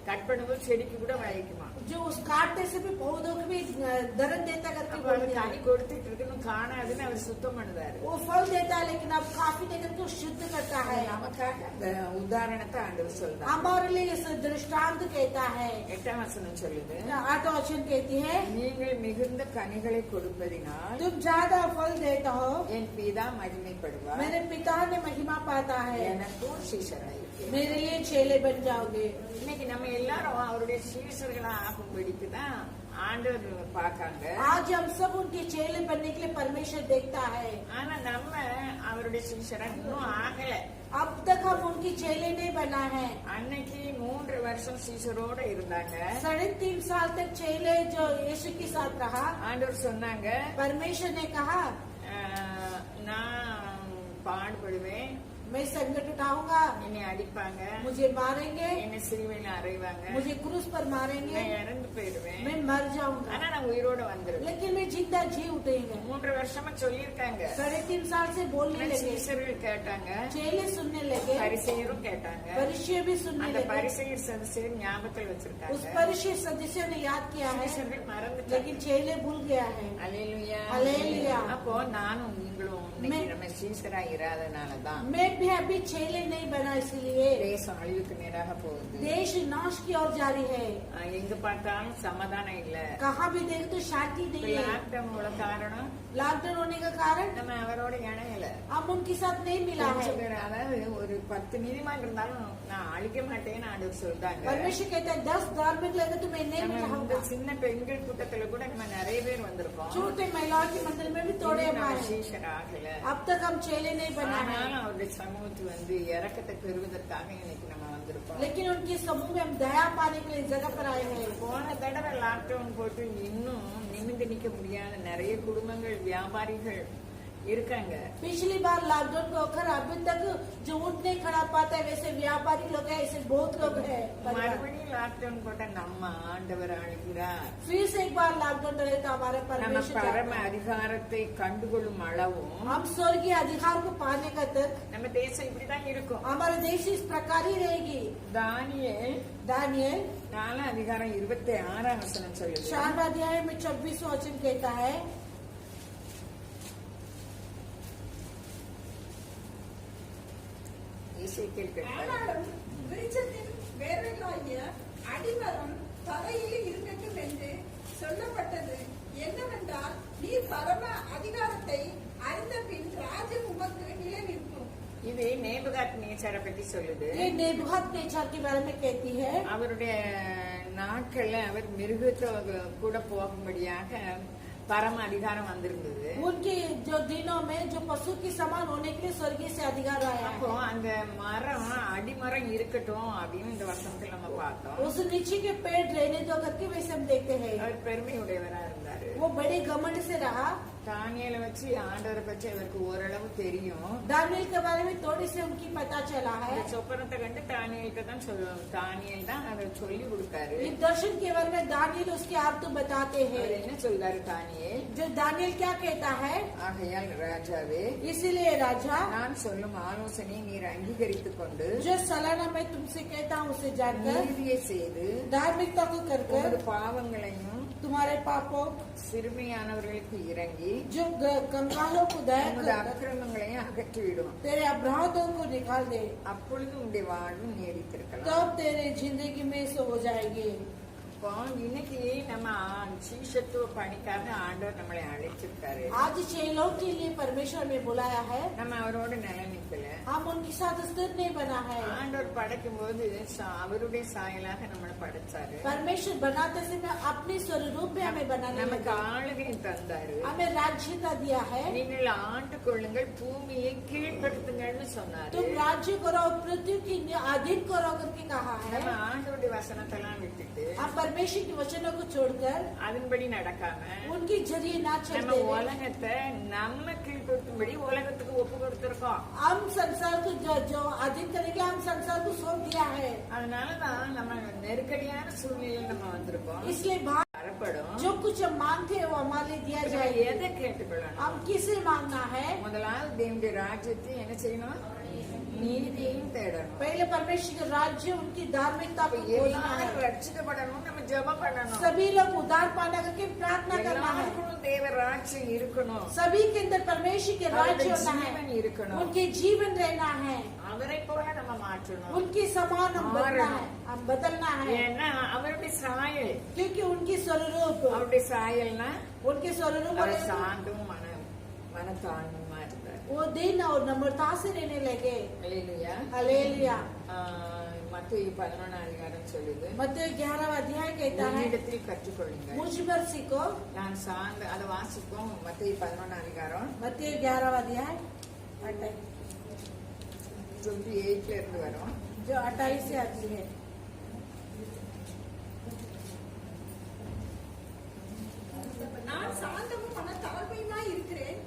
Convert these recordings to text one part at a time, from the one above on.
Cut பண்ணும்போது செடிக்கு கூட வளைக்குமா, जो उस काटने से भी पौधों को भी दर्द देता करके बोल दिया। கனி கொடுத்துட்டு இருக்குன்னு காணாதுன்னு அவர் சுத்தம் பண்ணுதாரு. वो फल देता है लेकिन अब काफी देकर के शुद्ध करता है। நமக்காக அந்த உதாரணத்தை ஆண்டவர் சொல்றார். हमारे लिए इस दृष्टांत कहता है। 8ஆம் வசனம் சொல்லுது, 8 वचन कहती है, நீங்கள் மிகுந்த கனிகளை கொடுப்பதினால் तुम ज्यादा फल देता हो, என் பிதா மகிமைப்படுவார், मेरे पिता ने महिमा पाता है, எனக்கும் சீஷராயிருப்பீர். मेरे लिए चेले बन जाओगे। இன்னைக்கு நம்ம எல்லாரும் அவருடைய சீஷர்களா ஆகும்படிக்கு தான் ஆண்டவர் பார்க்காங்க. आज हम सब उनके चेले बनने के लिए परमेश्वर देखता है, ஆனா நம்ம அவருடைய சீஷரா இன்னும் ஆகல. अब तक हम उनकी चेले नहीं बना है। அன்னைக்கு 3 வருஷம் சீஷரோட இருந்தாங்க. 3.5 साल तक चेले जो यीशु के साथ रहा। ஆண்டவர் சொன்னாங்க, परमेश्वर ने कहा, நான் பாடுபடுவேன், मैं संकट उठाऊंगा, என்னை அடிப்பாங்க, मुझे मारेंगे, என்னை சிலுவையில அறைவாங்க, मुझे क्रूस पर मारेंगे, நான் இறந்து போயிடுவேன், मैं मर जाऊंगा, ஆனா நான் உயிரோட வந்துருவேன். लेकिन मैं जिंदा जी उठेंगे। 3 வருஷமா சொல்லியிருக்காங்க. 3.5 साल से बोलने लगे, சீஷர்கள் கேட்டாங்க, चेले सुनने लगे, பரிசேயரும் கேட்டாங்க. परिचय भी सुनने அந்த लगे। பரிசேயர் சதுசேயர் ஞாபகத்தில் வச்சிருக்காங்க. उस परिचय सदस्य ने याद किया है, சீஷர்கள் மறந்துட்டாங்க. लेकिन चेले भूल गया है। அல்லேலூயா. அல்லேலூயா. அப்போ நானும் நீங்களும் இன்னைக்கு நம்ம சீஷரா இராதனாலதான் मैं भी अभी चेले नहीं बना, इसलिए தேசம் அழிவுக்கு நேராக போகுது. देश नाश की ओर जारी है। எங்க பார்த்தாலும் சமாதானம் இல்ல. कहाँ भी देख तो शांति नहीं है। லாக்டவுன் உள்ள காரணம் लॉकडाउन होने का कारण நம்ம அவரோட இணையல. हम उनके साथ नहीं मिला है। அதாவது ஒரு 10 நீதிமான் இருந்தாலும் நான் அழிக்க மாட்டேன்னு ஆண்டவர் சொல்றாங்க. परमेश्वर कहता है 10 धार्मिक लगे तो मैं नहीं मिलाऊंगा। சின்ன பெண்கள் கூட்டத்துல கூட நம்ம நிறைய பேர் வந்திருக்கோம். छोटे महिलाओं के मंदिर में भी तोड़े हमारे, சீஷர் ஆகல. अब तक हम चेले नहीं बना है, அவருடைய சமூகத்துக்கு வந்து இறக்கத்தை பெறுவதற்காக இன்னைக்கு நம்ம வந்திருக்கோம். लेकिन उनके समूह में हम दया पाने के लिए जगह पर आए हैं। போன தடவை லாக்டவுன் போட்டு இன்னும் நிமிந்து நிக்க முடியாத நிறைய குடும்பங்கள் வியாபாரிகள் இருக்காங்க. पिछली बार लॉकडाउन को होकर अभी तक जो उठ नहीं खड़ा पाता है वैसे व्यापारी लोग हैं, ऐसे बहुत लोग हैं। மறுபடியும் லாக்டவுன் போட்ட நம்ம ஆண்டவர் அழைக்கிறார். फिर से एक बार लॉकडाउन रहे तो हमारे நம்ம परमेश्वर பரம அதிகாரத்தை கண்டுகொள்ளும் அளவும் हम स्वर्गीय अधिकार को पाने का तक நம்ம தேசம் இப்படிதான் இருக்கும். हमारे देश इस प्रकार ही रहेगी। தானியேல் दानियल 4 அதிகாரம் 26ஆம் வசனம் சொல்லுது, 4 अध्याय में 26 वचन कहता है, இசைக்கேல் கேட்டார், ஆனாலும் விருட்சத்தின் வேர்களாகிய அடிமரம் தரையிலே இருக்கட்டும் என்று சொல்லப்பட்டது என்னவென்றால், நீ பரம அதிகாரத்தை அறிந்த பின் ராஜ்யம் உமக்கு நிலைநிற்கும். இது நேபுகாத் நேச்சாரை பத்தி சொல்லுது. ये नेबुकदनेस्सर के बारे में कहती है। அவருடைய நாட்கள்ல அவர் மிருகத்தோடு கூட போகும்படியாக பரம அதிகாரம் வந்திருந்தது. उनके जो दिनों में जो पशु के समान होने के लिए स्वर्गीय से अधिकार आया அப்போ है। அந்த மரம் அடிமரம் இருக்கட்டும் அப்படின்னு இந்த வசனத்துல நம்ம பார்த்தோம். उस नीचे के पेड़ रहने दो करके वैसे हम देखते हैं। அவர் பெருமையுடையவரா இருந்தாரு. वो बड़े घमंड से रहा। தானியேலை வச்சு ஆண்டவரை பற்றி அவருக்கு ஓரளவு தெரியும். दानियल के बारे में थोड़ी से उनकी पता चला है। இந்த சொப்பனத்தை கண்டு தானியேலுக்கு தான் சொல்லுவோம். தானியேல் தான் அதை சொல்லி கொடுத்தாரு. इस दर्शन के बारे में दानियल उसके अर्थ बताते हैं। அவர் என்ன சொல்றாரு தானியேல், जो दानियल क्या कहता है, ஆகையால் ராஜாவே, इसीलिए राजा நான் சொல்லும் ஆலோசனை நீர் அங்கீகரித்துக் கொண்டு जो सलाना मैं तुमसे कहता हूँ उसे जानकर நீதியை செய்து धार्मिकता को कर உமது பாவங்களையும் तुम्हारे पापों சிறுமையானவர்களுக்கு இறங்கி जो कंगालों को दया உமது कर அக்கிரமங்களையும் அகற்றிவிடும். तेरे अपराधों को निकाल दे, அப்பொழுது உங்களுடைய வாழ்வு நீடித்திருக்கலாம். तब तेरे जिंदगी में सो हो जाएगी। இப்போ இன்னைக்கு நம்ம சீஷத்துவ பணிக்காக ஆண்டவர் நம்மளை அழைச்சிருக்காரு. आज चेलों के लिए परमेश्वर ने बुलाया है। நம்ம அவரோட நிலைநிக்கல. हम उनके साथ स्थिर नहीं बना है। ஆண்டவர் படைக்கும் போது அவருடைய சாயலாக நம்மளை படைச்சாரு. परमेश्वर बनाते समय अपने स्वरूप में हमें बनाने நமக்கு लगा। ஆளுகையும் தந்தாரு. हमें राज्यता दिया है। நீங்கள் ஆண்டு கொள்ளுங்கள், பூமியை கீழ்படுத்துங்கள்னு சொன்னாரு. तुम राज्य करो और पृथ्वी की अधीन करो करके कहा है। நம்ம ஆண்டவருடைய வசனத்தெல்லாம் விட்டுட்டு हम परमेश्वर के वचनों को छोड़कर அதன்படி நடக்காம उनके जरिए ना நம்ம चलते हुए உலகத்தை நம்ம கீழ்படுத்தும்படி உலகத்துக்கு ஒப்பு கொடுத்திருக்கோம். हम संसार को जो अधीन करेंगे, हम संसार को सौंप दिया है। அதனாலதான் நம்ம நெருக்கடியான சூழ்நிலையில் நம்ம வந்திருக்கோம். इसलिए வரப்படும் जो कुछ हम मांगते हैं वो हमारे लिए दिया நம்ம जाएगा। எதை கேட்டுக்கொள்ளணும்? हम किसे मांगना है? முதலாவது தேவனுடைய ராஜ்யத்தை என்ன செய்யணும்? நீதியையும் தேடணும். पहले परमेश्वर के राज्य उनकी धार्मिकता को खोजना है। எல்லாரும் ரட்சிக்கப்படணும், நம்ம ஜெபம் பண்ணணும். सभी लोग उद्धार पाने करके प्रार्थना करना है। எல்லாருக்கும் தேவ ராஜ்யம் இருக்கணும். सभी के अंदर परमेश्वर के राज्य होना ஜீவன் है, இருக்கணும். उनके जीवन रहना है, அவரை போல நம்ம மாற்றணும். उनकी समान हम बनना है, हम बदलना है। ஏன்னா அவருடைய சாயல், क्योंकि उनकी स्वरूप, அவருடைய சாயல்னா उनके स्वरूप அவர் சாந்தம் மனத்தாழ்வுமா இருந்தார். वो दिन और नम्रता से रहने लगे। அல்லேலூயா. हालेलुया। மத்தேயு 11 அதிகாரம் சொல்லுது, मत्ती 11 अध्याय कहता है, என்னிடத்தில் கற்றுக்கொள்ளுங்கள். मुझ पर सीखो। நான் சார்ந்த அதை வாசிப்போம். மத்தேயு 11 அதிகாரம் मत्ती 11 अध्याय 28 இருந்து வரும். जो 28 से आती है। நான் சாந்தமும் மனத்தாழ்மையுமாய் இருக்கிறேன்.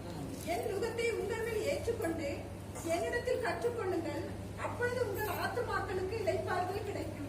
என் நுகத்தை உங்கள் மேல் ஏற்றுக்கொண்டு என்னிடத்தில் கற்றுக்கொள்ளுங்கள். அப்பொழுது உங்கள் ஆத்துமாக்களுக்கு இளைப்பாறுதல் கிடைக்கும்.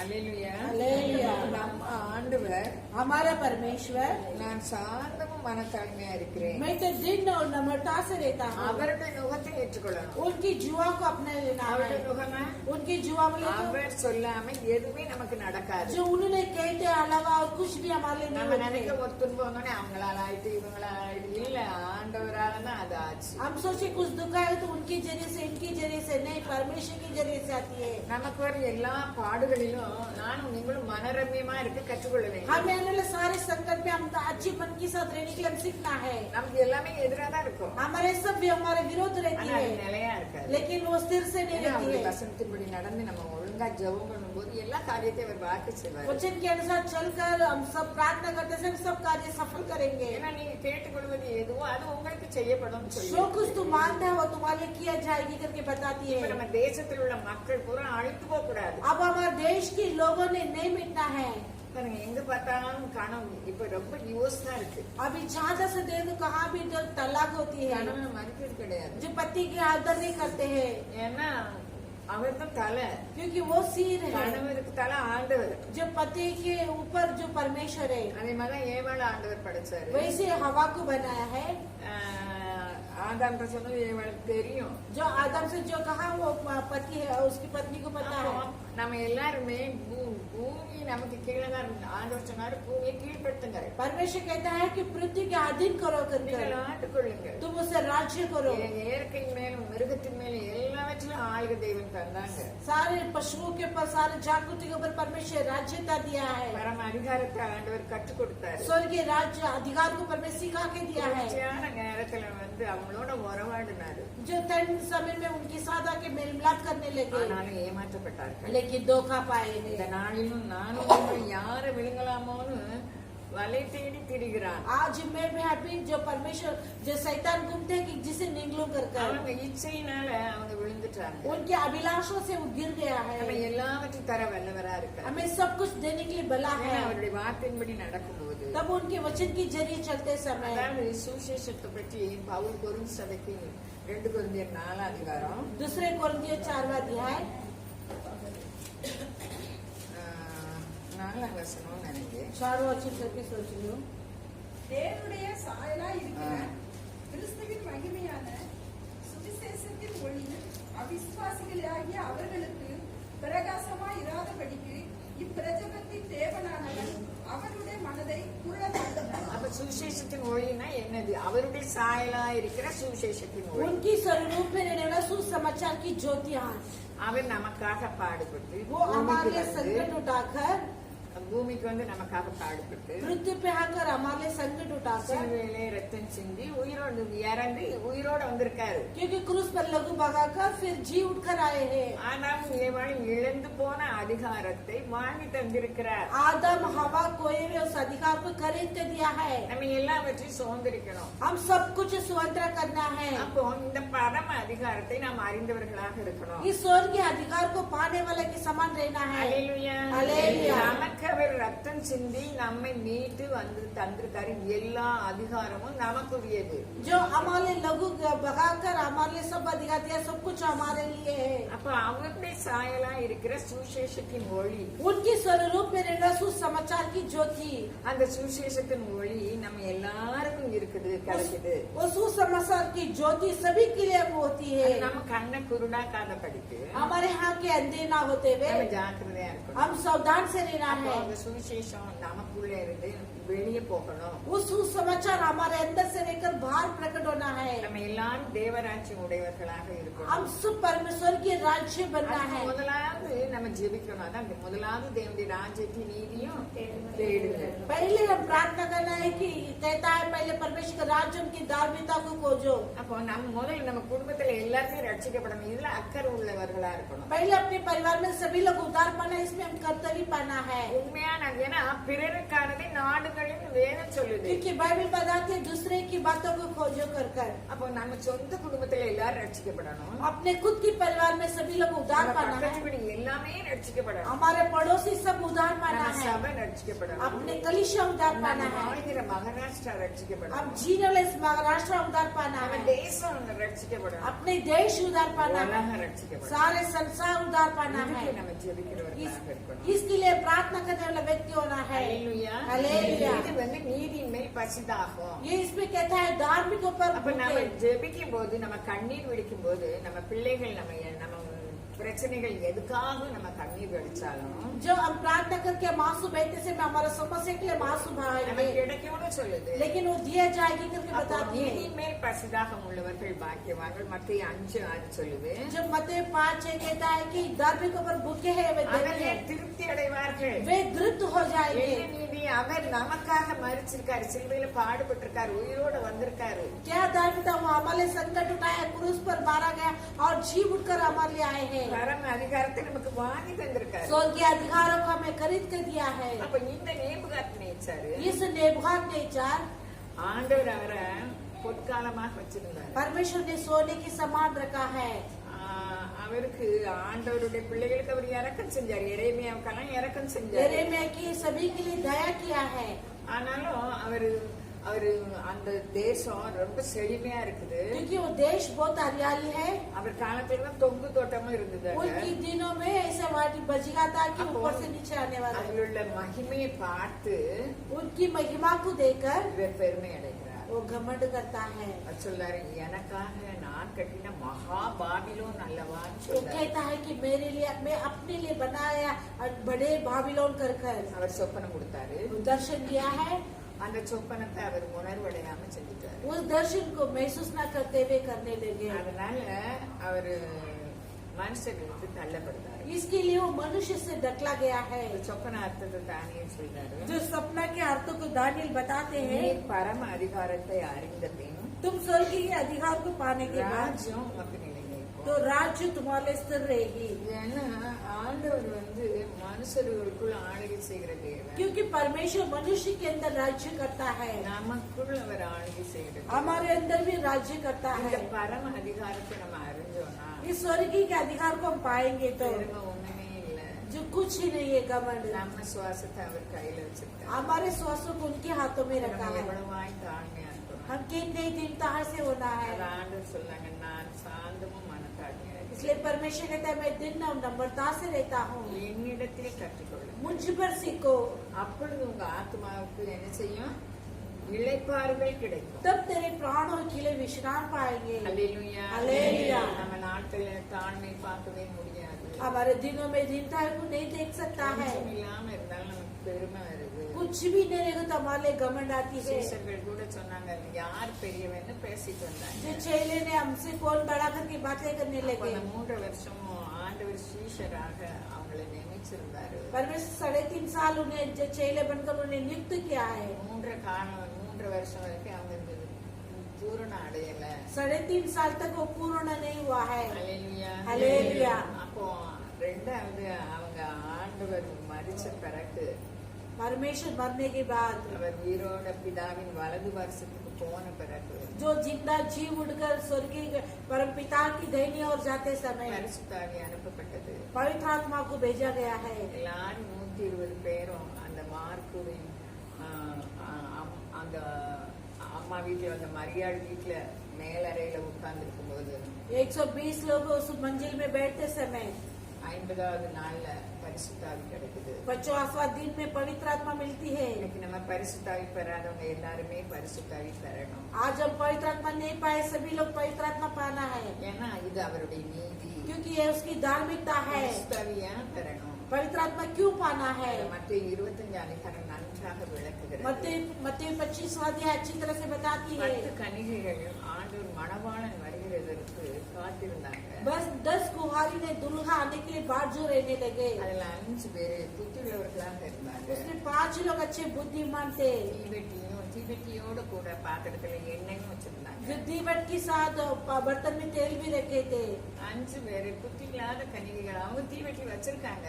அல்லேலூயா. அல்லேலூயா. நம்ம ஆண்டவர் हमारा परमेश्वर, நான் சாந்தமும் மனத்தாழ்மையா இருக்கிறேன், मैं तो दिन और नम्रता से रहता हूँ। அவருடைய நுகத்தை ஏற்றுக்கொள்ளணும். उनकी जुआ को अपने लेना அவருடைய है। நுகமா उनकी जुआ में लेकर அவர் சொல்லாம எதுவுமே நமக்கு நடக்காது. जो उन्होंने कहते अलावा और कुछ भी हमारे लिए நம்ம नहीं நினைக்க होते। ஒரு துன்பம் வந்தோடனே அவங்களால ஆயிட்டு இவங்களால ஆயிட்டு, இல்ல ஆண்டவரால தான் அது ஆச்சு. हम सोचे कुछ दुख आए तो उनके जरिए से, इनके जरिए से नहीं, परमेश्वर के जरिए से आती है। நமக்கு வர எல்லா பாடுகளிலும் நானும் நீங்களும் மனரம்யமா இருக்க கற்றுக்கொள்ள வேண்டும். हमें आने वाले सारे संकट में हम अच्छी मन के साथ रहने के लिए हम सीखना है। நமக்கு எல்லாமே எதிராக தான் இருக்கும், हमारे सब भी हमारे विरोध रहती ஆனா அது है, நிலையா இருக்காது. लेकिन वो स्थिर से नहीं ஏன்னா रहती அவருடைய है। வசனத்தின்படி நடந்து நம்ம ஒழுங்கா ஜெபம் பண்ணும்போது எல்லா காரியத்தையும் அவர் வாக்கு செய்வார். वचन के अनुसार चलकर हम सब प्रार्थना करते हैं, सब कार्य सफल करेंगे। ஏன்னா நீங்க கேட்டுக்கொள்வது எதுவோ அது உங்களுக்கு செய்யப்படும் சொல்லி. जो कुछ तुम मानते हो वो तुम्हारे लिए किया जाएगी करके बताती இப்ப है। நம்ம தேசத்தில் உள்ள மக்கள் பூரா அழித்து போக கூடாது. अब हमारे देश के लोगों ने नहीं मिटना है। பாருங்க, எங்க பார்த்தாலும் கனவு இப்ப ரொம்ப டிவோர்ஸ் தான் இருக்கு. अभी ज्यादा से देर तो कहाँ भी जो तलाक होती है, கனவு மதிக்கிறது கிடையாது. जो पति की आदर नहीं करते हैं, ஏன்னா அவர் தான் தலை, क्योंकि वो सिर है। கணவருக்கு தலை ஆண்டவர். जो पति के ऊपर जो परमेश्वर है, அதே மாதிரி ஏவாள ஆண்டவர் படைச்சாரு. वैसे हवा को बनाया है। ஆதாம் சொன்னது ஏவாளுக்கு தெரியும். जो आदम से जो कहा वो पति है, उसकी पत्नी को पता அப்போ है। நம்ம எல்லாருமே பூமி நமக்கு கீழே தான் இருக்கு. ஆண்டவர் சொன்னாரு பூமியை கீழ்படுத்துங்க, परमेश्वर कहता है कि पृथ्वी के अधीन करो நீங்கள் करके ஆட்டுக்கொள்ளுங்க. तुम उसे राज्य करो। இயற்கையின் மேலும் மிருகத்தின் மேலும் எல்லாவற்றிலும் ஆளுக தெய்வம் தந்தாங்க. सारे पशुओं के ऊपर, सारे जागृति के ऊपर परमेश्वर राज्यता दिया है। பரம அதிகாரத்தை ஆண்டவர் கற்றுக் கொடுத்தாரு. स्वर्गीय राज्य अधिकार को परमेश्वर सिखा के दिया है। தொடர்ச்சியான நேரத்துல அவங்களோட உறவாடினாரு. जो तन समय में उनके साथ आके मेल मिलाप करने लगे, ஆனாலும் ஏமாற்றப்பட்டார்கள். लेकिन धोखा पाए இந்த नहीं। நாளிலும் நானும் நீங்களும் யாரை விழுங்கலாமோன்னு வலை தேடி திரிகிறான். आज मैं भी हैप्पी जो परमेश्वर, जो शैतान घूमते हैं कि जिसे निगलू कर அவங்க இச்சையினால அவங்க விழுந்துட்டாங்க. उनके अभिलाषों से वो गिर गया நம்ம है। எல்லாவற்றையும் தர வல்லவரா இருக்காரு. हमें सब कुछ देने के लिए बला ஏன்னா है। அவருடைய வார்த்தையின்படி நடக்கும்போது, तब उनके वचन के जरिए चलते समय, அதாவது சுவிசேஷத்தை பற்றி பவுல் கொரிந்து சபைக்கு 2 கொரிந்தியர் 4 அதிகாரம் दूसरे कोरिन्थियों 4वां अध्याय 4 வசனம் நினைக்கிறேன். 4वां वचन करके सोच रही हूँ। தேவனுடைய சாயலாய் இருக்கிற கிறிஸ்துவின் மகிமையான சுவிசேஷத்தின் ஒளி அவிசுவாசிகளாகிய அவர்களுக்கு பிரகாசமாய் இராதபடிக்கு இப்பிரஜபத்தின் தேவனானவன் அவருடைய மனதை குருடமாக்கினார். அப்ப சுவிசேஷத்தின் ஒளினா என்னது? அவருடைய சாயலா இருக்கிற சுவிசேஷத்தின் ஒளி. उनकी स्वरूप में रहने वाला सुसमाचार की ज्योतियां, அவர் நமக்காக பாடுபட்டு वो हमारे लिए संकट उठाकर, பூமிக்கு நமக்காக பாடுபட்டு पृथ्वी पे आकर हमारे लिए संकट उठाकर, சிலுவையிலே ரத்தம் சிந்தி உயிரோடு இறந்து உயிரோட வந்திருக்காரு. क्योंकि क्रूस पर लघु भगाकर फिर जी उठकर आए हैं। ஆனால் ஏவாள் இழந்து போன அதிகாரத்தை வாங்கி தந்திருக்கிறார். आदम हवा कोई भी उस अधिकार को खरीद के दिया है। நம்ம எல்லாவற்றையும் சுதந்திரிக்கணும். हम सब कुछ स्वतंत्र करना है। அப்போ இந்த பரம அதிகாரத்தை நாம் அறிந்தவர்களாக இருக்கணும். इस स्वर्गीय अधिकार को पाने वाले के समान रहना है। அல்லேலூயா. அல்லேலூயா. நமக்கு அவர் ரத்தம் சிந்தி நம்மை மீட்டு வந்து தந்திருக்காரு. எல்லா அதிகாரமும் நமக்குரியது. जो हमारे लघु भगाकर हमारे लिए सब अधिकार दिया, सब कुछ हमारे लिए है। அப்ப அவருடைய சாயலா இருக்கிற சுவிசேஷ சுவிசேஷத்தின் ஒளி. उनके स्वरूप में रहना सुसमाचार की ज्योति, அந்த சுவிசேஷத்தின் ஒளி நம்ம எல்லாருக்கும் இருக்குது, கிடைக்குது. वो सुसमाचार की ज्योति सभी के लिए होती है। நம்ம கண்ணை குருடாக்காத படிக்கு हमारे यहाँ के अंधे ना होते हुए நம்ம ஜாக்கிரதையா இருக்கணும். हम सावधान से रहना அப்போ है। அந்த சுவிசேஷம் நமக்குள்ள இருந்து வெளியே போகணும். वो सुसमाचार हमारे अंदर से लेकर बाहर प्रकट होना है। நம்ம எல்லாரும் தேவராட்சியம் உடையவர்களாக இருக்கணும். हम सब परमेश्वर के राज्य बनना அதுக்கு है। முதலாவது நம்ம ஜெபிக்கணும். அதான் முதலாவது தேவனுடைய ராஜ்யத்தின் நீதியும் தேடுங்க. पहले हम प्रार्थना करना है कि कहता है पहले परमेश्वर के राज्य उनकी धार्मिकता को खोजो। அப்போ நம்ம முதல்ல நம்ம குடும்பத்துல எல்லாருமே ரட்சிக்கப்படணும். இதுல அக்கறை உள்ளவர்களா இருக்கணும். पहले अपने परिवार में सभी लोग उद्धार पाना, इसमें हम कर्तव्य पाना है। உண்மையான ஏன்னா பிறருக்கானதை நாடுகளின் வேதம் சொல்லுது. क्योंकि बाइबल बताती है दूसरे की बातों को खोजो कर कर। அப்போ நம்ம சொந்த குடும்பத்துல எல்லாரும் ரட்சிக்கப்படணும். अपने खुद के परिवार में सभी लोग उद्धार நம்ம पाना है। பக்கத்து வீடு எல்லாமே ரட்சிக்கப்படணும். हमारे पड़ोसी सब उद्धार पाना நம்ம है। சபை ரட்சிக்கப்படணும். अपने कलिशा उद्धार पाना நம்ம है। வாழ்கிற மகாராஷ்டிரா ரட்சிக்கப்படணும். हम जीने वाले इस महाराष्ट्र उद्धार पाना நம்ம है। தேசம் ரட்சிக்கப்படணும். अपने देश उद्धार पाना है। உலகம் ரட்சிக்கப்படணும். सारे संसार उद्धार पाना இதுக்கு है। நம்ம ஜெபிக்கிறவர்களாக இருக்கணும். इसके लिए प्रार्थना करने वाला व्यक्ति होना है। ஹல்லேலூயா. ஹல்லேலூயா. இது வந்து நீதியின் மேல் பசிதாகும். ये इसमें कहता है धार्मिक ऊपर அப்ப நம்ம ஜெபிக்கும் போது, நம்ம கண்ணீர் வெடிக்கும் போது, நம்ம பிள்ளைகள் நம்ம பிரச்சனைகள் எதுக்காக நம்ம கண்ணீர் வெடிச்சாலும் जो हम प्रार्थना करके मासूम बहते से हमारा समस्या के लिए मासूम நமக்கு भाई, கிடைக்கும்னு சொல்லுது. लेकिन वो दिया जाएगी करके அப்போ बताती है। நீதியின் மேல் பசிதாகம் உள்ளவர்கள் பாக்கியவான்கள். மத்தேயு 5:6 சொல்லுது. जब मत्ती 5 कहता है कि धार्मिक ऊपर भूखे हैं वे धन्य அவர்கள் हैं, திருப்தி அடைவார்கள். वे तृप्त हो जाएंगे। என்ன நீதி? அவர் நமக்காக மரிச்சிருக்காரு, சிலுவையில பாடுபட்டிருக்காரு, உயிரோட வந்திருக்காரு. क्या धार्मिकता? वो हमारे संकट उठाया, क्रूस पर मारा गया और जी उठकर हमारे लिए आए हैं। பரம அதிகாரத்தை நமக்கு வாங்கி தந்திருக்காரு. स्वर्ग के अधिकारों को हमें खरीद कर दिया है। அப்ப இந்த நேபுகாத் நேச்சாரு इस नेबुकदनेस्सर ஆண்டவர் அவரை பொற்காலமாக வச்சிருந்தார். परमेश्वर ने सोने की समान रखा है। அவருக்கு ஆண்டவருடைய பிள்ளைகளுக்கு அவர் இறக்கம் செஞ்சார். எரேமியாவுக்கெல்லாம் இறக்கம் செஞ்சார். यिर्मयाह की सभी के लिए दया किया है। ஆனாலும் அவரு அந்த தேசம் ரொம்ப செழிமையா இருக்குது. क्योंकि वो देश बहुत हरियाली है। அவர் காலத்துல தொங்கு தோட்டமும் இருந்தது. उनकी दिनों में ऐसे वाटी बजिया था कि ऊपर से नीचे आने वाला है। அதில் உள்ள மகிமையை பார்த்து उनकी महिमा को देखकर இவர் பெருமை அடைகிறார். वो घमंड करता है। அவர் சொல்றாரு, எனக்காக நான் கட்டின மகா பாபிலோன் அல்லவான்னு वो சொல்றாரு. कहता है कि मेरे लिए, मैं अपने लिए बनाया बड़े बाबिलोन कर कर அவர் சொப்பனம் கொடுத்தாரு. दर्शन दिया है। அந்த சொப்பனத்தை அவர் உணர்வடையாம செஞ்சுட்டாரு. उस दर्शन को महसूस न करते हुए करने लगे। அதனால அவரு மனுஷர்களுக்கு தள்ளப்படுறாரு. इसके लिए वो मनुष्य से ढकला गया है। சொப்பன அர்த்தத்தை தானியேல் சொல்றாரு. जो सपना के अर्थों को दानियल बताते நீ हैं, பரம அதிகாரத்தை அறிந்த பின் तुम स्वर्गीय अधिकार को पाने के बाद ராஜ்யம் உனக்கு நிலைநிற்கும். तो राज्य तुम्हारे स्थिर रहेगी। ஏன்னா ஆண்டவர் வந்து மனுஷர்களுக்குள் ஆளுகை செய்கிற தேவன். क्योंकि परमेश्वर मनुष्य के अंदर राज्य करता है, நமக்குள் அவர் ஆளுகை செய்கிறது. हमारे अंदर भी राज्य करता இந்த है। பரம அதிகாரத்தை நம்ம அறிஞ்சோம்னா इस स्वर्गीय के अधिकार को हम पाएंगे तो பெருமை ஒண்ணுமே இல்ல. जो कुछ ही नहीं है घमंड। நம்ம சுவாசத்தை அவர் கையில வச்சிருக்காரு. हमारे श्वासों को उनके हाथों में रखा நம்ம है। எவ்வளவாய் தாழ்மையா இருக்கணும். हम कितने दीनता से होना அது है। ஆண்டவர் சொல்லாங்க, நான் சாந்தமும் மனத்தாழ்மையா இருக்கேன். इसलिए परमेश्वर कहता है मैं दिन और नम्रता से रहता हूँ, என்னிடத்திலே கற்றுக்கொள்ள. मुझ पर सीखो, அப்பொழுது உங்க ஆத்மாவுக்கு என்ன செய்யும்? இளைப்பாறுதல் கிடைக்கும். तब तेरे प्राणों के लिए विश्राम पाएंगे। அல்லேலூயா. அல்லேலூயா. நம்ம நாட்களில் தாழ்மை பார்க்கவே முடியாது. हमारे दिनों में दीनता को नहीं देख सकता है। கொஞ்சம் இல்லாம இருந்தாலும் நமக்கு பெருமை வருது. कुछ भी नहीं रहेगा तो हमारे लिए घमंड आती है। சீஷர்கள் கூட சொன்னாங்க, யார் பெரியவன்னு பேசிட்டு வந்தாங்க. जो चेले ने हमसे कौन बड़ा करके बातें करने அப்ப लगे। அந்த 3 வருஷமும் ஆண்டவர் சீஷராக அவங்களை நியமிச்சிருந்தாரு. परमेश्वर 3.5 साल उन्हें जो चेले बनकर उन्हें नियुक्त किया है। 3 வருஷம் வரைக்கும் அவங்க இந்த பூரண அடையல. 3.5 साल तक वो पूर्ण नहीं हुआ है। அல்லேலூயா. அல்லேலூயா. அப்போ ரெண்டாவது அவங்க ஆண்டவர் மரிச்ச பிறகு परमेश्वर मरने के बाद அவர் உயிரோட பிதாவின் வலது வருஷத்துக்கு போன பிறகு जो जिंदा जी उड़कर स्वर्गीय परम पिता की दाहिनी ओर जाते समय பரிசுத்தாவி அனுப்பப்பட்டது. पवित्र आत्मा को भेजा गया है। எல்லாரும் 120 பேரும் அந்த மார்க்குவின் அந்த அம்மா வீட்டுல, அந்த மரியாள் வீட்டுல மேலறையில உட்கார்ந்து இருக்கும் போது 120 लोग उस मंजिल में बैठते समय 50வது நாள்ல பரிசுத்தாவி கிடைக்குது. 50वां दिन में पवित्र आत्मा मिलती है। இன்னைக்கு நம்ம பரிசுத்தாவி பெறாதவங்க எல்லாருமே பரிசுத்தாவி பெறணும். आज हम पवित्र आत्मा नहीं पाए, सभी लोग पवित्र आत्मा पाना है, ஏன்னா இது அவருடைய நீதி. क्योंकि ये उसकी धार्मिकता है। பரிசுத்தாவி ஏன் பெறணும்? पवित्र आत्मा क्यों पाना है? மத்திய 25 அதிகாரம் நன்றாக விளக்குகிறது. मत्ती 25वां अध्याय अच्छी तरह से बताती है। 10 கன்னிகைகள் ஆண்டவர் மணவாளன் வருகிறதற்கு காத்திருந்தாங்க. बस 10 कुहारी ने दुल्हा आने के लिए बाट जो रहने लगे। அதுல 5 பேர் புத்தியுள்ளவர்களாக இருந்தாங்க. उसमें 5 लोग अच्छे बुद्धिमान थे, தீவெட்டியோட கூட பாத்திரத்துல எண்ணெயும் வச்சிருந்தாங்க. जो दीवट के साथ बर्तन में तेल भी रखे थे। 5 பேர் புத்தி இல்லாத கன்னிகைகள். அவங்க தீவெட்டி வச்சிருக்காங்க,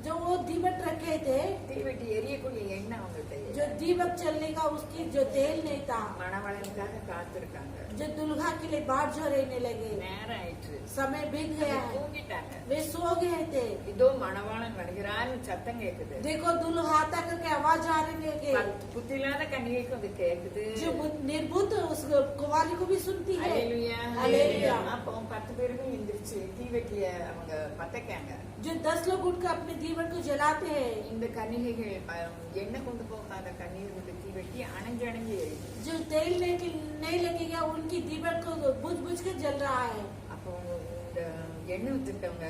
जो वो दीवट रखे थे, தீவெட்டி எரியக்கூடிய எண்ணெய் அவங்கள்ட்ட जो दीवट चलने का उसकी जो तेल नहीं था, மணவாளனுக்காக காத்திருக்காங்க. जो दुल्हा के लिए बाट जो रहने लगे। நேரம் ஆயிற்று, समय बीत गया है, தூங்கிட்டாங்க. वे सो गए थे। இதோ மணவாளன் வருகிறான்னு சத்தம் கேக்குது. देखो दुल्हा आता करके आवाज आ रही लगे। புத்தி இல்லாத கன்னிகைக்கு அது கேக்குது. जो निर्बुद्ध उस कुवारी को भी सुनती है। அல்லேலூயா, அல்லேலூயா। அப்போ 10 பேரும் எந்திரிச்சு தீவெட்டிய அவங்க பத்தக்காங்க. जो 10 लोग उठकर अपने दीवट को जलाते हैं। இந்த கன்னிகைகள் எண்ணெய் கொண்டு போகாத கன்னிகைகளுடைய தீவெட்டி அணைஞ்சு அணைஞ்சு எரியுது. जो तेल नहीं लगेगा उनकी दीवट को बुझ बुझ के जल रहा है। அப்போ இந்த எண்ணெய் வச்சிருக்கவங்க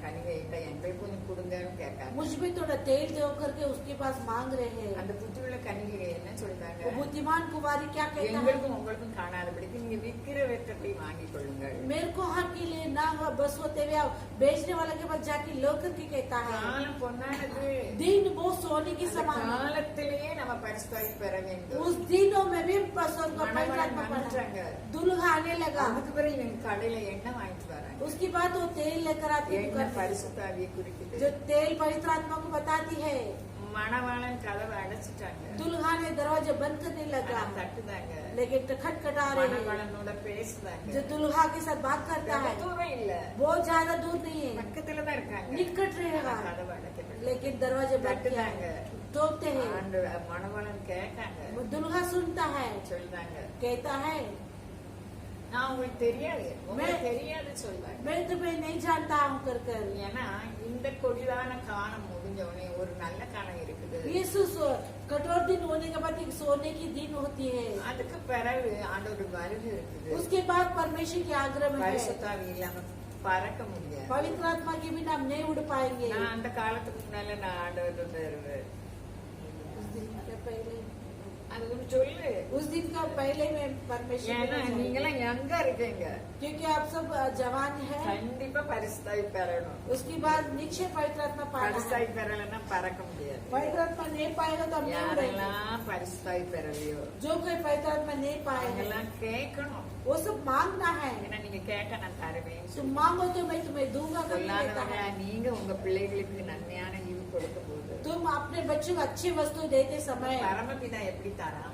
கன்னிகைகிட்ட எங்களுக்கு கொஞ்சம் கொடுங்கன்னு கேட்காங்க. मुझ में थोड़ा तेल दो करके उसके पास मांग रहे हैं। அந்த புத்தியுள்ள கன்னிகைகள் என்ன சொல்றாங்க? वो बुद्धिमान कुवारी क्या कहता है? எங்களுக்கும் உங்களுக்கும் காணாதபடிக்கு நீங்க விக்கிற வெற்றத்தை வாங்கிக் கொள்ளுங்கள். मेरे को हक के लिए ना बस होते हुए बेचने वाले के पास जाके लो करके कहता है। காலம் பொன்னானது. दिन वो सोने की அந்த समान है। காலத்திலேயே நம்ம பரிசுத்தாவி பெற வேண்டும். उस दिनों में भी पसंद को மணவாளன் வந்துட்டாங்க. दुल्हा आने लगा। அதுக்கு பிறகு இவங்க கடையில எண்ணெய் வாங்கிட்டு வராங்க. उसके बाद वो तेल लेकर आती है। எண்ணெய் பரிசுத்தாவியை குறிக்குது. जो तेल पवित्र आत्मा को बताती है। மணவாளன் கதவை அடைச்சிட்டாங்க. दुल्हा ने दरवाजा बंद करने लगा, ஆனா தட்டுதாங்க. लेकिन खटखटा रहे हैं। மணவாளனோட பேசுதாங்க. जो दुल्हा के साथ बात करता है தூரம் இல்ல, बहुत ज्यादा दूर नहीं है, பக்கத்துல தான் இருக்காங்க. निकट रहेगा, ஆனா கதவை அடைக்கப்படல. लेकिन दरवाजे बंद किया है। टोकते हैं। மணவாளன் கேட்டாங்க. वो दुल्हा सुनता है, சொல்றாங்க, कहता है நான் உங்களுக்கு தெரியாது, உங்களுக்கு தெரியாது சொல்றாங்க. मैं तुम्हें नहीं जानता हूँ कर कर। ஏன்னா இந்த கொடிதான காலம் முடிஞ்சவனே ஒரு நல்ல காலம் இருக்குது. यीशु कठोर दिन होने के बाद एक सोने की दिन होती है। அதுக்கு பிறகு ஆண்டவர் வருகை இருக்குது. उसके बाद परमेश्वर की आग्रह है। பரிசுத்தாவி இல்லாம பறக்க முடியாது. पवित्र आत्मा के बिना हम नहीं उड़ पाएंगे। நான் அந்த காலத்துக்கு முன்னால நான் ஆண்டவர் उस दिन के पहले, அது ஒரு சொல்லு. उस दिन का पहले में परमेश्वर ஏன்னா को நீங்க जानेंगे। எல்லாம் யங்கா இருக்கீங்க. क्योंकि आप सब जवान हैं। கண்டிப்பா பரிசுத்தாவி பெறணும். उसके बाद निश्चय पवित्र आत्मा पाना है। பரிசுத்தாவி பெறலைன்னா பறக்க முடியாது. पवित्र आत्मा नहीं पाएगा तो हम नहीं उड़ेंगे। யாரெல்லாம் பரிசுத்தாவி பெறலையோ जो कोई पवित्र आत्मा नहीं पाएगा அவங்கெல்லாம் கேட்கணும். वो सब मांगना है। ஏன்னா நீங்க கேட்க நான் தருவேன். तुम मांगो तो मैं तुम्हें दूंगा करके कहता சொல்லாதவங்க है। நீங்க உங்க பிள்ளைகளுக்கு நன்மையான ஈவு கொடுக்க போது तुम अपने बच्चों को अच्छी वस्तु देते समय பரமபிதா எப்படி தராம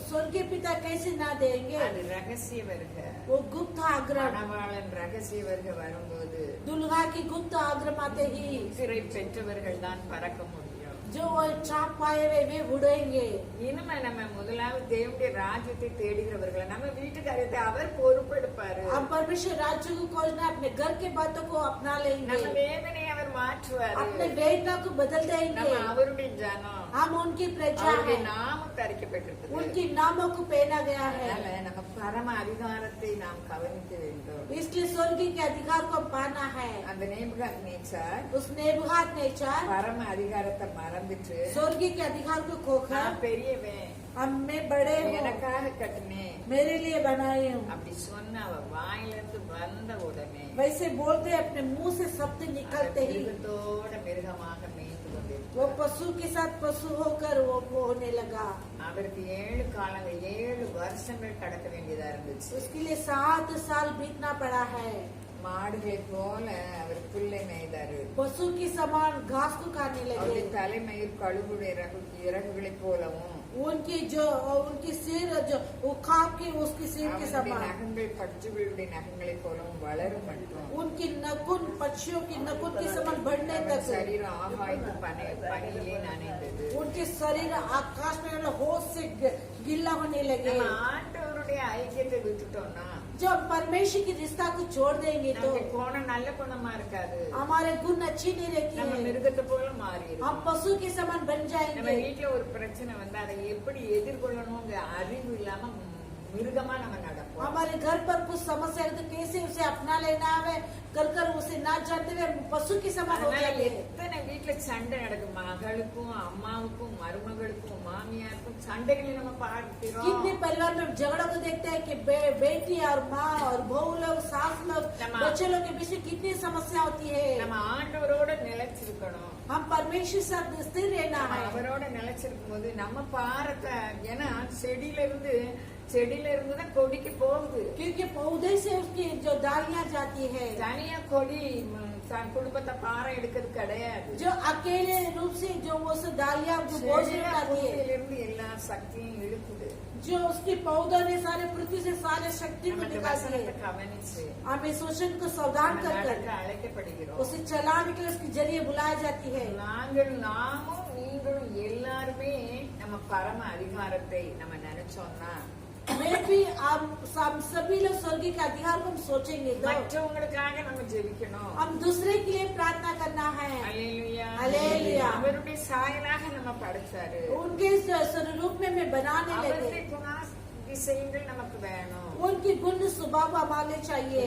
स्वर्गीय पिता कैसे ना देंगे? அது ரகசிய வருக. वो गुप्त आग्रह, மணவாளன் ரகசிய வருக வரும்போது दुल्हा की गुप्त आग्रह आते ही சிறை பெற்றவர்கள் தான் பறக்க முடியும். जो वो चाप पाए हुए वे उड़ेंगे। இனிமே நம்ம முதலாவது தேவனுடைய ராஜ்யத்தை தேடுகிறவர்களை நம்ம வீட்டு காரியத்தை அவர் பொறுப்பெடுப்பாரு. हम परमेश्वर राज्य को खोजना, अपने घर के बातों को अपना நம்ம लेंगे, வேதனை அவர் மாற்றுவாரு. अपने वेदना को बदल देंगे। நம்ம அவருடைய ஜனம், हम उनकी प्रजा அவருடைய हैं, நாமம் தரிக்கப்பட்டிருக்குது. उनकी नामों को पहना गया है। அதனால நம்ம பரம அதிகாரத்தை நாம் கவனிக்க வேண்டும். इसलिए स्वर्ग के अधिकार को पाना है। அந்த நேபுகாத் நேச்சார் उस नेबुखाद नेचर பரம அதிகாரத்தை மறந்துட்டு स्वर्ग के अधिकार को खोकर நான் பெரியவன், हम मैं बड़े हूँ, எனக்காக கட்டினேன் मेरे लिए बनाए हूँ, அப்படி சொன்ன அவ வாயிலிருந்து வந்த உடனே वैसे बोलते अपने मुंह से शब्द निकलते ही மிருகத்தோட மிருகமாக மேய்த்து கொண்டிருக்கிறார். वो पशु के साथ पशु होकर वो होने लगा। அவருக்கு 7 காலங்கள் 7 வருஷங்கள் கடக்க வேண்டியதா இருந்துச்சு. उसके लिए 7 साल बीतना पड़ा है। மாடுகளை போல அவர் புல்லை மேய்தாரு. पशु की समान घास को खाने அவருடைய लगे। தலைமயிர் கழுகுடைய இறகுகளைப் போலவும் उनकी सिर जो वो खाप के उसकी सिर के அவருடைய समान, நகங்கள் பட்சிகளுடைய நகங்களைப் போலவும் வளரும் மட்டும் उनकी नकुन पक्षियों की नकुन के समान बढ़ने அவன் तक சரீரம் ஆகாய்ந்து பனியிலே நனைந்தது. उनके शरीर आकाश में होश से गिल्ला होने लगे। நம்ம ஆண்டவருடைய தேவனுடைய ஐக்கியத்தை விட்டுட்டோம்னா जो हम परमेश्वर की रिश्ता को छोड़ देंगे तो நமக்கு குணம் நல்ல குணமா இருக்காது. हमारे गुण अच्छी नहीं रहती நம்ம है, மிருகத்தை போல மாறிடும். हम पशु के समान बन நம்ம जाएंगे। வீட்டுல ஒரு பிரச்சனை வந்து அதை எப்படி எதிர்கொள்ளணுங்கிற அறிவு இல்லாம மிருகமா நம்ம நடப்போம். हमारे घर पर कुछ समस्या है तो कैसे उसे अपना लेना है, कर उसे ना जानते हुए पशु के समान हो அதனால जाते हैं। எத்தனை வீட்டுல சண்டை நடக்கும், மகளுக்கும் அம்மாவுக்கும் மருமகளுக்கும் மாமியாருக்கும் சண்டைகளை நம்ம பார்க்கிறோம். कितने परिवार में झगड़ों को देखते हैं कि बेटी और माँ और बहू लोग, सास लोग, बच्चे लोग के बीच में कितनी समस्या होती है। நம்ம ஆண்டவரோட நிலைச்சிருக்கணும். हम परमेश्वर के साथ स्थिर रहना நம்ம है। அவரோட நிலைச்சிருக்கும் போது நம்ம பாரத்தை, ஏன்னா செடியில இருந்துதான் கொடிக்கு போகுது. क्योंकि पौधे से उसकी जो डालियां जाती है, தனியா கொடி தன் குடும்பத்தை பாறை எடுக்கிறது கிடையாது. जो अकेले रूप से जो वो डालियां जो बोझ उठाती है, இருந்து எல்லா சக்தியும் இழுக்குது. जो उसके पौधों ने सारे पृथ्वी से सारे शक्ति को நம்ம இந்த निकालती வசனத்தை है। கவனிச்சு हमें शोषण को सावधान நம்ம कर நடக்க அழைக்கப்படுகிறோம். उसे चलाने के लिए उसके जरिए बुलाई जाती है। நாமும் நீங்களும் எல்லாருமே நம்ம பரம அதிகாரத்தை நம்ம நினைச்சோம்னா मैं भी हम सभी लोग स्वर्गीय के अधिकार को हम सोचेंगे तो மற்றவங்களுக்காக நம்ம ஜெபிக்கணும். हम दूसरे के लिए प्रार्थना करना है। அல்லேலூயா. அல்லேலூயா. அவருடைய சாயலாக நம்ம படைச்சாரு. उनके स्वरूप में मैं बनाने அவருடைய लगे, குணாதிசயங்கள் நமக்கு வேணும். उनकी गुण स्वभाव हमारे चाहिए।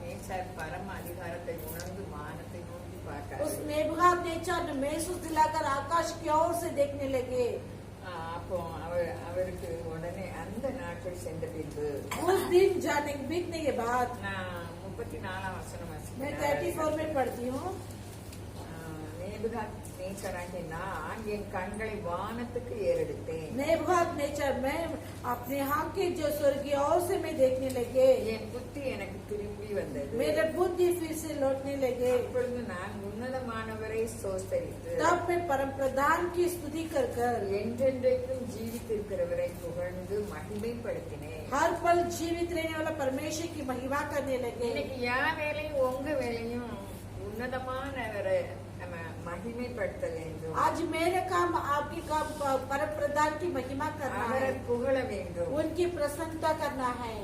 நேச்சர் பரம அதிகாரத்தை உணர்ந்து வானத்தை நோக்கி उस பார்க்க नेबुकाद नेचर ने महसूस दिलाकर आकाश की ओर से देखने लगे। அப்போ அவருக்கு உடனே அந்த நாட்கள் சென்ற பின்பு उस दिन जाने बीतने के बाद நான் 34 வசனம் मैं வாசிக்கிறேன். 34 में पढ़ती हूँ। நேச்சராகிய நான் என் கண்களை வானத்துக்கு ஏறெடுத்தேன். नेबुकाद नेचर में अपने हाथ के जो स्वर्गीय ओर से मैं देखने लगे, என் புத்தி எனக்கு திரும்பி வந்தது. मेरे बुद्धि फिर से लौटने लगे। அப்பொழுது நான் உன்னதமானவரை ஸ்தோத்தரித்து तब मैं परम प्रधान की स्तुति कर என்றென்றைக்கும் ஜீவித்திருக்கிறவரை புகழ்ந்து மகிமைப்படுத்தினேன். हर पल जीवित रहने वाला परमेश्वर की महिमा करने लगे। இன்னைக்கு யார் வேலையும் உங்க வேலையும் உன்னதமானவரை நம்ம மகிமைப்படுத்த வேண்டும். आज मेरे काम आपके काम परम प्रधान की महिमा करना அவரை है, புகழ வேண்டும். उनकी प्रसन्नता करना है।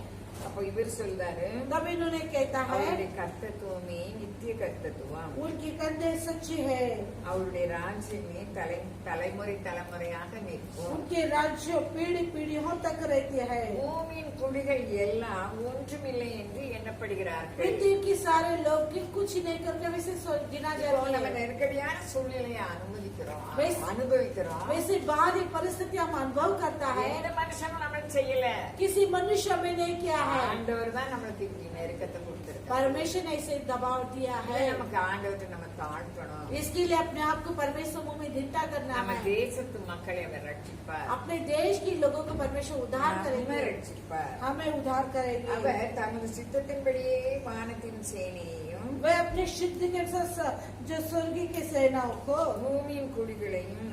அப்ப இவர் சொல்றாரு, तब इन्होंने कहता है அவருடைய கர்த்தத்துவமே நித்திய கர்த்தத்துவம், उनकी कंधे सच्ची है, அவருடைய ராஜ்யமே தலைமுறை தலைமுறையாக நிற்கும். उनके राज्य पीढ़ी पीढ़ियों तक रहती है। பூமியின் குடிகள் எல்லாம் ஒன்றுமில்லை என்று எண்ணப்படுகிறார்கள். पृथ्वी की सारे लोग की कुछ नहीं करके वैसे गिना இப்போ நம்ம जाती है। நெருக்கடியான சூழ்நிலையை அனுமதிக்கிறோம், वैसे- அனுபவிக்கிறோம். वैसे बाहरी परिस्थिति हम अनुभव करता है, எந்த மனுஷனும் நம்ம செய்யல. किसी मनुष्य में नहीं किया है। ஆண்டவர் தான் நம்மளுக்கு இப்படி நெருக்கத்தை கொடுத்திருக்காரு. परमेश्वर ने इसे दबाव दिया है, நமக்கு ஆண்டவர்கிட்ட நம்ம தாழ்த்தணும். इसके लिए अपने आप को परमेश्वर मुंह में धिक्ता करना நம்ம है। தேசத்து மக்களை அவர் ரட்சிப்பார், अपने देश के लोगों को परमेश्वर उद्धार நம்ம करेंगे, ரட்சிப்பார். हमें उद्धार करेंगे। அவர் தமது சித்தத்தின்படியே வானத்தின் சேனையையும் वे अपने सिद्ध के अनुसार जो स्वर्गीय के सेनाओं को பூமியின் குடிகளையும்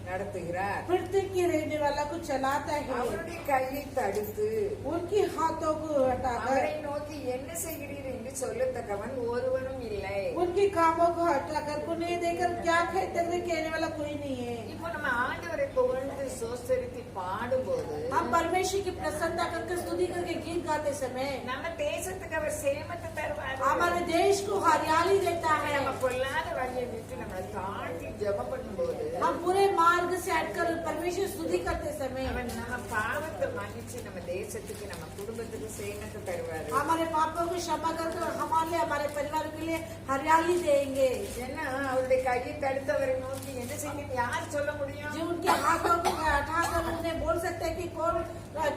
நடத்துகிறார். पृथ्वी के रहने वाला को चलाता है, அவருடைய கையை தடுத்து उनकी हाथों को हटाकर அவரை நோக்கி என்ன செய்கிறீர் என்று சொல்லத்தக்கவன் ஒருவனும் இல்லை. उनके कामों को हटाकर उन्हें देकर क्या कहते हुए कहने वाला कोई नहीं है। இப்போ நம்ம ஆண்டவரை புகழ்ந்து சோஸ்தரித்து பாடும்போது हम परमेश्वर की प्रसन्नता करके स्तुति करके गीत गाते समय நம்ம தேசத்துக்கு அவர் சேமத்தை தருவார். हमारे देश को हरियाली देता है। நம்ம பொல்லாத வழியை விட்டு நம்மளை தாழ்த்தி ஜெபம் பண்ணும்போது हम पूरे मार्ग से हटकर परमेश्वर स्तुति करते समय அவன் நம்ம பாவத்தை மன்னிச்சு நம்ம தேசத்துக்கு நம்ம குடும்பத்துக்கு சேமத்தை தருவாரு. हमारे पापों को क्षमा करके हमारे लिए हमारे परिवार के लिए हरियाली देंगे। ஏன்னா அவருடைய கையை தடுத்து அவரை நோக்கி என்ன செய்ய யார் சொல்ல முடியும்? जो उनके हाथों को हटाकर उन्हें बोल सकते हैं कि कौन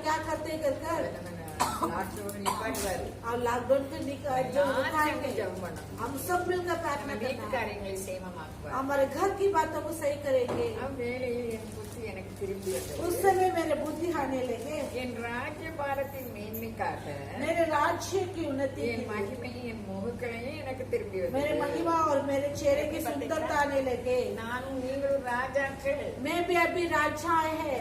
क्या करते कर லாக்டவுன் நிப்பாட்டுவாரு. और लॉकडाउन के जो எல்லாரும் ஜெபம் பண்ணணும். हम सब मिलकर நம்ம प्रार्थना வீட்டு करना है। காரியங்களை சேமமாக்குவார். हमारे घर की बातों को सही करेंगे। வேலையில் என் புத்தி எனக்கு திரும்பி வந்தது. उस समय मेरे बुद्धि आने लगे, என் ராஜ்ய பாரத்தின் மேன்மைக்காக मेरे राज्य की उन्नति என் के लिए மகிமை என் முகக்களையே எனக்கு திரும்பி मेरे வந்தது. महिमा और मेरे चेहरे की सुंदरता आने लगे। நானும் நீங்களும் ராஜாக்கள். मैं भी अभी राजा है,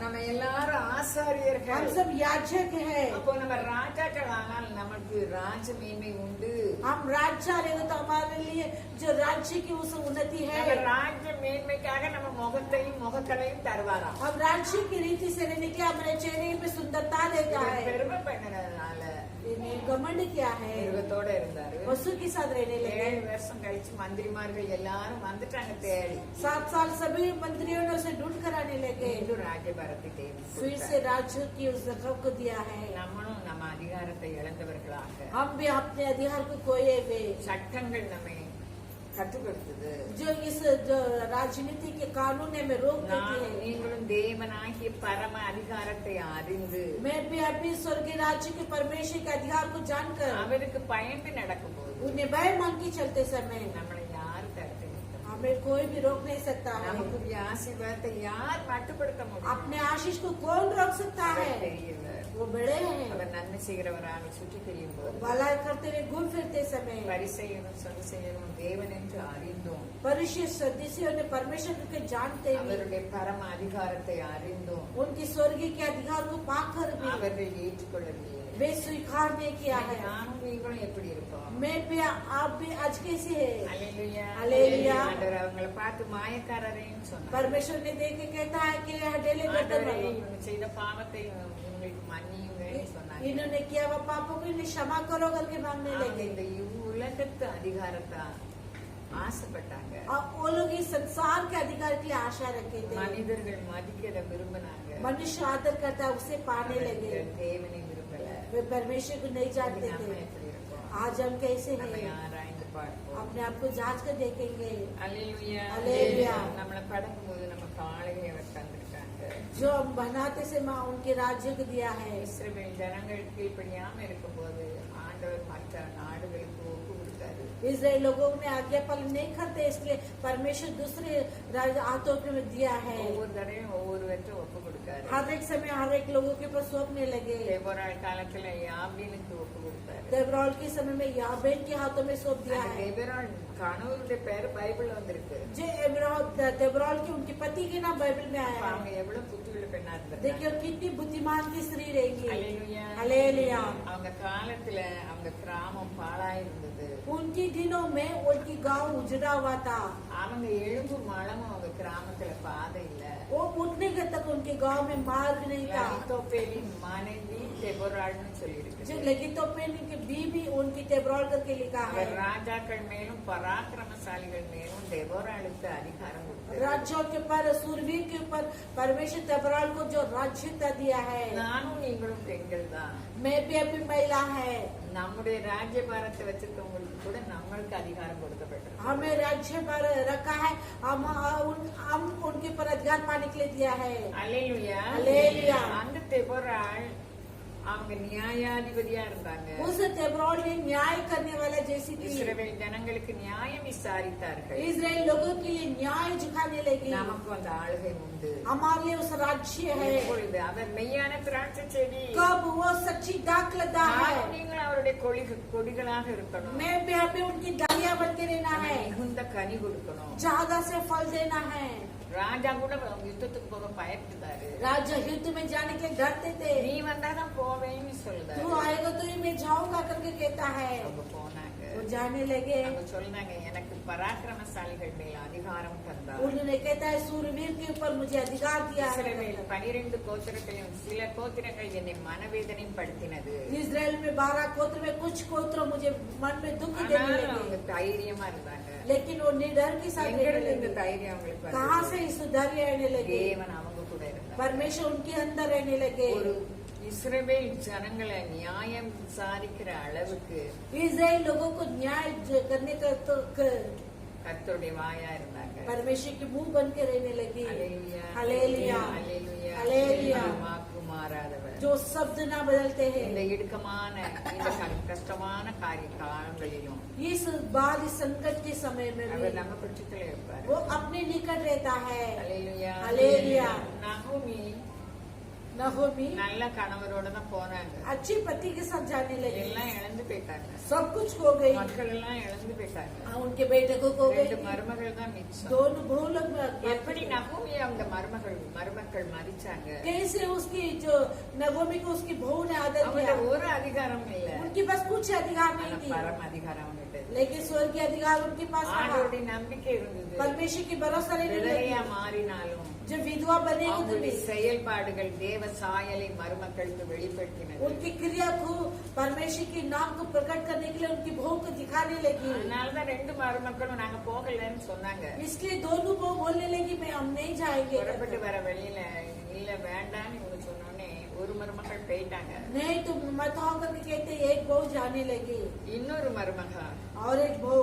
நம்ம எல்லாரும் ஆசாரியர்கள். हम सब याजक है। அப்போ நம்ம ராஜாக்கள் ஆனால் நமக்கு ராஜ மேன்மை உண்டு. हम राजा रहेंगे तो हमारे लिए जो राज्य की उस उन्नति நம்ம है। ராஜ்ய மேன்மைக்காக நம்ம முகத்தையும் முக முகக்களையும் தருவாராம். हम राज्य की रीति से रहने के लिए हमारे चेहरे पे सुंदरता देता இவர் है। பெருமை பண்ணதுனால इन्हें घमंड क्या है, மிருகத்தோட இருந்தாரு. पशु के साथ रहने लगे। 7 வருஷம் கழிச்சு மந்திரிமார்கள் எல்லாரும் வந்துட்டாங்க தேடி. 7 साल सभी मंत्रियों ने उसे ढूंढ कर आने लगे। மீண்டும் ராஜ்யபாரத்தை தேடி फिर से राज्य की उस जगह को दिया है। நம்மளும் நம்ம அதிகாரத்தை இழந்தவர்களாக हम भी अपने अधिकार को खोए हुए, சட்டங்கள் நம்மை கற்றுக் கொடுத்தது. जो इस जो राजनीति के कानून में रोक देती நானும் है। நீங்களும் தேவனாகிய பரம அதிகாரத்தை அறிந்து मैं भी अभी स्वर्गीय राज्य के परमेश्वर के अधिकार को जानकर அவருக்கு பயந்து நடக்கும்போது उन्हें भय मान के चलते समय நம்மளை யாரு தடுத்து நிறுத்த முடியும்? हमें कोई भी रोक नहीं सकता है। நமக்கு ஆசீர்வாதத்தை யார் மட்டுப்படுத்த முடியும்? अपने आशीष को कौन रोक सकता அவர் है? பெரியவர். वो बड़े हैं। அவர் நன்மை செய்கிறவராக சுற்றி திரியும் போது भलाई करते हुए घूम फिरते समय பரிசெயரும் சதுசெயரும் தேவன் என்று அறிந்தோம். परिशुद्ध सदस्यों ने परमेश्वर को जानते हुए அவருடைய பரம அதிகாரத்தை அறிந்தோம். उनकी स्वर्गीय के अधिकार को पाकर भी அவர்கள் ஏற்றுக்கொள்ளவில்லை. वे स्वीकार नहीं किया है। நானும் நீங்களும் எப்படி இருப்போம்? मैं भी आप भी आज कैसे है? அல்லேலூயா. அல்லேலூயா. ஆண்டவர் அவங்களை பார்த்து மாயக்காரரேன்னு சொன்னார். परमेश्वर ने देख के कहता है कि हडेले करते ஆண்டவரே, रहो। இவங்க செய்த பாவத்தை உங்களுக்கு மன்னியுங்கன்னு சொன்னாங்க. इन्होंने किया हुआ पापों को इन्हें क्षमा करो करके मांगने அவங்க लगे। இந்த உலகத்து அதிகாரத்தை ஆசைப்பட்டாங்க. और वो लोग इस संसार के अधिकार की आशा रखे थे। மனிதர்கள் மதிக்கிறத விரும்பினாங்க. मनुष्य आदर करता है उसे पाने लगे। அவர்கள் தேவனை விரும்பல. वे परमेश्वर को नहीं जानते நம்ம थे। எப்படி இருக்கோம்? आज हम कैसे நம்ம हैं? ஆராய்ந்து பார்ப்போம். अपने आप को जांच कर देखेंगे। அல்லேலூயா. அல்லேலூயா. நம்மளை படைக்கும்போது நம்ம காளையை அவர் தந்திருக்காங்க. जो हम बनाते से माँ उनके राज्य को दिया है। இஸ்ரவேல் ஜனங்கள் கீழ்ப்படியாம இருக்கும்போது ஆண்டவர் மற்ற நாடுகளுக்கு ஒப்பு கொடுத்தாரு. इसराइल लोगों ने आज्ञा पालन नहीं करते, इसलिए परमेश्वर दूसरे हाथों में दिया है। ஒவ்வொரு தடையும் ஒவ்வொருவற்றை ஒப்பு கொடுத்தாரு. हर एक समय हर एक लोगों के पास सौंपने लगे। தேவராள் காலத்துல யாபீனுக்கு ஒப்பு கொடுத்தாரு. देवराल के समय में याबेन के हाथों में सौंप दिया அந்த है। தேவராள் கணவருடைய பேர் பைபிள்ல வந்திருக்கு. जो देवराल की उनकी पति के नाम बाइबल में அப்ப आया है। அவங்க எவ்வளவு புத்தியுள்ள பெண்ணா இருந்தாங்க. देखिए कितनी बुद्धिमान की स्त्री रहेगी। அல்லேலூயா. हालेलुया। அவங்க காலத்துல அவங்க கிராமம் பாழாய் இருந்தது. उनके दिनों में उनकी गांव उजड़ा हुआ था। அவங்க எழும்பு மலமும் அவங்க கிராமத்துல பாதை இல்ல. वो उठने के तक उनके गांव में मार्ग नहीं था। அகித்தோப்பேலின் மனைவி தெபொராள்னு சொல்லியிருக்கு. जो लगी तो की बीबी उनकी तेबराल करके लिखा है। அவர் ராஜாக்கள் மேலும் பராக்கிரமசாலிகள் மேலும் தெபொராளுக்கு அதிகாரம் கொடுத்தார். राज्यों के ऊपर सूरवीर के ऊपर परमेश्वर तेबराल को जो राज्यता दिया है। நானும் நீங்களும் பெண்கள் தான். मैं भी अभी महिला है। நம்முடைய ராஜ்யபாரத்தை வச்சிருக்கவங்களுக்கு கூட நம்மளுக்கு அதிகாரம் கொடுக்கப்பட்டிருக்கு. हमें राज्य पर रखा है। हम उनके पर अधिकार पाने के लिए दिया है। அல்லேலூயா. அல்லேலூயா. அந்த தெபொராள் அவங்க நியாயாதிபதியா இருந்தாங்க. उस तेबराल ने न्याय करने वाला जैसी थी। இஸ்ரவேல் ஜனங்களுக்கு நியாயம் விசாரித்தார்கள். इजराइल लोगों के लिए न्याय झुकाने लगी। நமக்கு அந்த ஆளுகை உண்டு. हमारे लिए उस राज्य है। இப்பொழுது அவர் மெய்யான திராட்சை செடி. कब वो सच्ची डाक लगा है। நானும் நீங்கள் அவருடைய கொடிகளாக இருக்கணும். मैं भी अभी उनकी डालियां बन के रहना நம்ம है। மிகுந்த கனி கொடுக்கணும். ज्यादा से फल देना है। ராஜா கூட யுத்தத்துக்கு போக பயப்படுதாரு. राजा युद्ध में जाने के डरते थे। நீ வந்தாதான் போவேன்னு சொல்லுதாரு. तू आएगा तो ही मैं जाऊंगा करके कहता है। அவங்க போனாங்க. वो जाने लगे। அவங்க சொன்னாங்க எனக்கு பராக்கிரமசாலிகள் மேல அதிகாரம் தந்தார். उन्होंने कहता है सूरवीर के ऊपर मुझे अधिकार दिया है। இஸ்ரவேல் 12 கோத்திரங்களையும் சில கோத்திரங்கள் என்னை மனவேதனை படுத்தினது. इजराइल में 12 गोत्र में कुछ गोत्र मुझे मन में दुख देने ஆனாலும் அவங்க लगे, தைரியமா இருந்தாங்க. लेकिन वो निडर के साथ रहने எங்கிருந்து இந்த लगे। தைரியம் அவங்களுக்கு कहाँ வந்தது? से इस धैर्य रहने लगे? தேவன் அவங்க கூட இருந்தார். परमेश्वर उनके अंदर रहने लगे। ஒரு இஸ்ரவேல் ஜனங்களை நியாயம் விசாரிக்கிற அளவுக்கு इजराइल लोगों को न्याय करने का तो கர்த்தருடைய வாயா இருந்தாங்க. परमेश्वर की मुंह बन के रहने लगी। அல்லேலூயா. हालेलुया। அல்லேலூயா. हालेलुया। வாக்கு மாறாதவர். जो शब्द ना बदलते இந்த हैं। இடுக்கமான இந்த கஷ்டமான காலங்களிலும் इस बाद इस संकट के समय में அவர் भी நம்ம பட்சத்துல இருப்பார். वो अपने निकट रहता है। அல்லேலூயா. हालेलुया। நகோமி नहोमी நல்ல கணவரோட தான் போனாங்க. अच्छी पति के साथ जाने लगी। எல்லாம் இழந்து போயிட்டாங்க. सब कुछ खो गई। மக்கள் எல்லாம் இழந்து போயிட்டாங்க. उनके बेटे को खो गई। 2 மருமகள் தான் மிச்சம். दोनों बहू लोग எப்படி நகோமியை அவங்க மருமக்கள் மதிச்சாங்க. कैसे उसकी जो नगोमी को उसकी बहू ने आदर அவங்களுக்கு किया। ஒரு அதிகாரம் இல்ல. उनके पास कुछ अधिकार नहीं ஆனா थी, பரம அதிகாரம் அவங்ககிட்ட இருக்கு. लेकिन स्वर्गीय अधिकार उनके पास रहा। ஆண்டவருடைய நம்பிக்கை இருந்தது. परमेश्वर की भरोसा रहने விதவையா लगी। மாறினாலும் जब विधवा बनेगी तो அவங்களுடைய भी செயல்பாடுகள் தேவ சாயலை மருமக்களுக்கு வெளிப்படுத்தினது. उनकी क्रिया को परमेश्वर के नाम को प्रकट करने के लिए उनकी बहू को दिखाने लगी। அதனாலதான் ரெண்டு மருமக்களும் நாங்க போகலன்னு சொன்னாங்க. इसलिए दोनों बहू बोलने लगी मैं हम नहीं जाएंगे। புறப்பட்டு வர வழியில இல்ல வேண்டான்னு இவங்க சொன்னோடனே ஒரு மருமகள் போயிட்டாங்க. नहीं तुम मत आओ करके कहते एक बहू जाने लगी இன்னொரு மருமக और एक बहू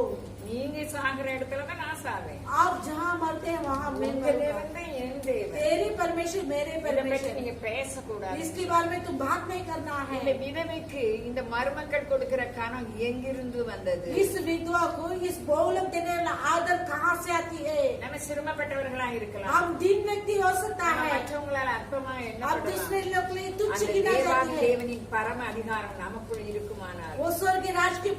நீங்க சாகுற இடத்துலதான் நான் சாவேன். आप जहाँ मरते हैं वहाँ मैं உங்க मरूंगा। தேவன் தான் என் தேவன். तेरी परमेश्वर मेरे இதை பற்றி परमेश्वर। நீங்க பேசக்கூடாது. इसके बारे में तुम बात नहीं करना இந்த है। விதவைக்கு இந்த மருமக்கள் கொடுக்கிற கணம் எங்கிருந்து வந்தது? इस विधवा को इस बहू लोग देने वाला आदर कहाँ से आती है? நம்ம சிரமப்பட்டவர்களா இருக்கலாம். हम दिन व्यक्ति हो सकता நம்ம है, மற்றவங்களால அற்பமா अब என்ன दूसरे लोग के लिए तुच्छ அந்த गिना தேவாதி जाती है। தேவனின் பரம அதிகாரம் நமக்குள் இருக்குமானால் वो स्वर्ग राज के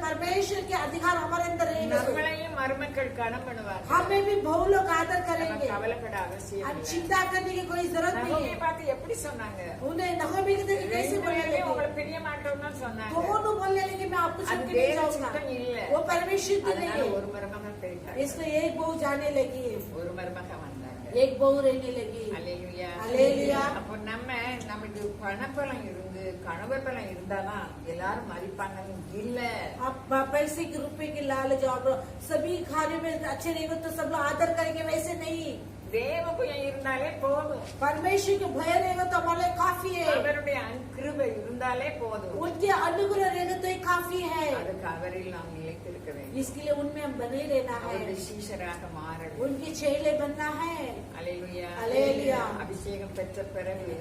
परमेश्वर के अधिकार हमारे अंदर रहेंगे। நம்மளையும் மருமக்கள் கணம் பண்ணுவாங்க. हमें भी बहु लोग आदर நம்ம करेंगे। கவலைப்பட அவசியம் अब இல்லை. चिंता करने की कोई जरूरत नहीं நகோமியை है। பார்த்து எப்படி சொன்னாங்க? उन्हें नहोमी के देख कैसे ரெண்டு बोलने பேரையும் உங்களை लगे? பிரிய மாட்டோம்னு சொன்னாங்க. दोनों बोलने लगे मैं आपको छोड़ அது के नहीं தேவ जाऊंगा। சித்தம் இல்ல. वो परमेश्वर की அதனால नहीं ஒரு है, மருமகன் போயிட்டாங்க. इसलिए एक बहू जाने लगी, ஒரு மருமகன் வந்தாங்க. एक बहू रहने लगी। அல்லேலூயா. அல்லேலூயா. அப்போ நமக்கு பணப்பலம் இருந்து கணவர் பலம் இருந்தாதான் எல்லாரும் மதிப்பாங்கன்னு இல்ல. अब पैसे के रुपए के लालच और सभी खाने में अच्छे रहेंगे तो सब लोग आदर करेंगे, वैसे नहीं। தேவ புயம் இருந்தாலே போதும். परमेश्वर के भय रहेगा तो हमारे लिए काफी है, அவருடைய கிருபை இருந்தாலே போதும். उनके अनुग्रह रहेगा तो ये काफी है। அதுக்கு அவரில் நாம் நிலைத்திருக்க வேண்டும். इसके लिए उनमें हम बने रहना அவருடைய है, சீஷராக மாறணும். उनके चेले बनना है। அல்லேலூயா. அல்லேலூயா. அபிஷேகம் பெற்ற பிறகு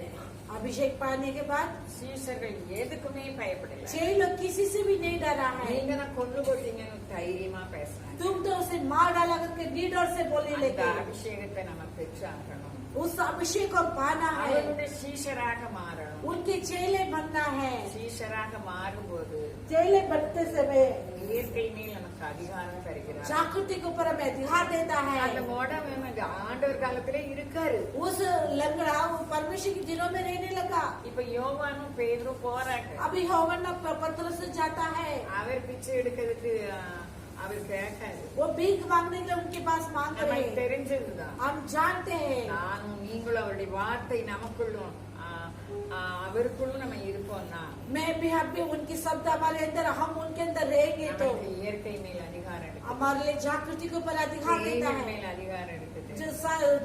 अभिषेक पाने के बाद சீஷர்கள் எதுக்குமே பயப்படல. चेले लोग किसी से भी नहीं डरा है। நீங்க தான் கொண்டு போட்டீங்கன்னு தைரியமா பேசுறாங்க. तुम तो उसे मार डाला करके निडर से बोलने அந்த लगे। அபிஷேகத்தை நம்ம பெற்றாகணும். उस अभिषेक को पाना है, அவருடைய சீஷராக மாறணும். उनके चेले बनना है। சீஷராக மாறும்போது चेले बनते समय இயற்கை மேல் நமக்கு அதிகாரம் தருகிறார். जागृति के ऊपर हमें अधिकार देता அந்த है। மோடம் ஆண்டவர் காலத்திலே இருக்காரு. उस लंगड़ा वो परमेश्वर के दिनों में रहने लगा। இப்ப யோவானும் பேதுரும் போறாங்க. अभी हवन पत्थर से जाता है, அவர் பிச்சை எடுக்கிறதுக்கு அவர் கேட்காரு. वो भीख मांगने के लिए उनके पास मांग रहे நமக்கு हैं। தெரிஞ்சதுதான். हम जानते हैं, நானும் நீங்களும் அவருடைய வார்த்தை நமக்குள்ளும் அவருக்குள்ளும் நம்ம இருப்போம்னா मैं भी हम भी उनके शब्द हमारे अंदर, हम उनके अंदर रहेंगे तो நமக்கு இயற்கை மேல் அதிகாரம் இருக்குது. हमारे लिए जागृति के ऊपर अधिकार देता தேவன் है, மேல் அதிகாரம் இருக்குது. जो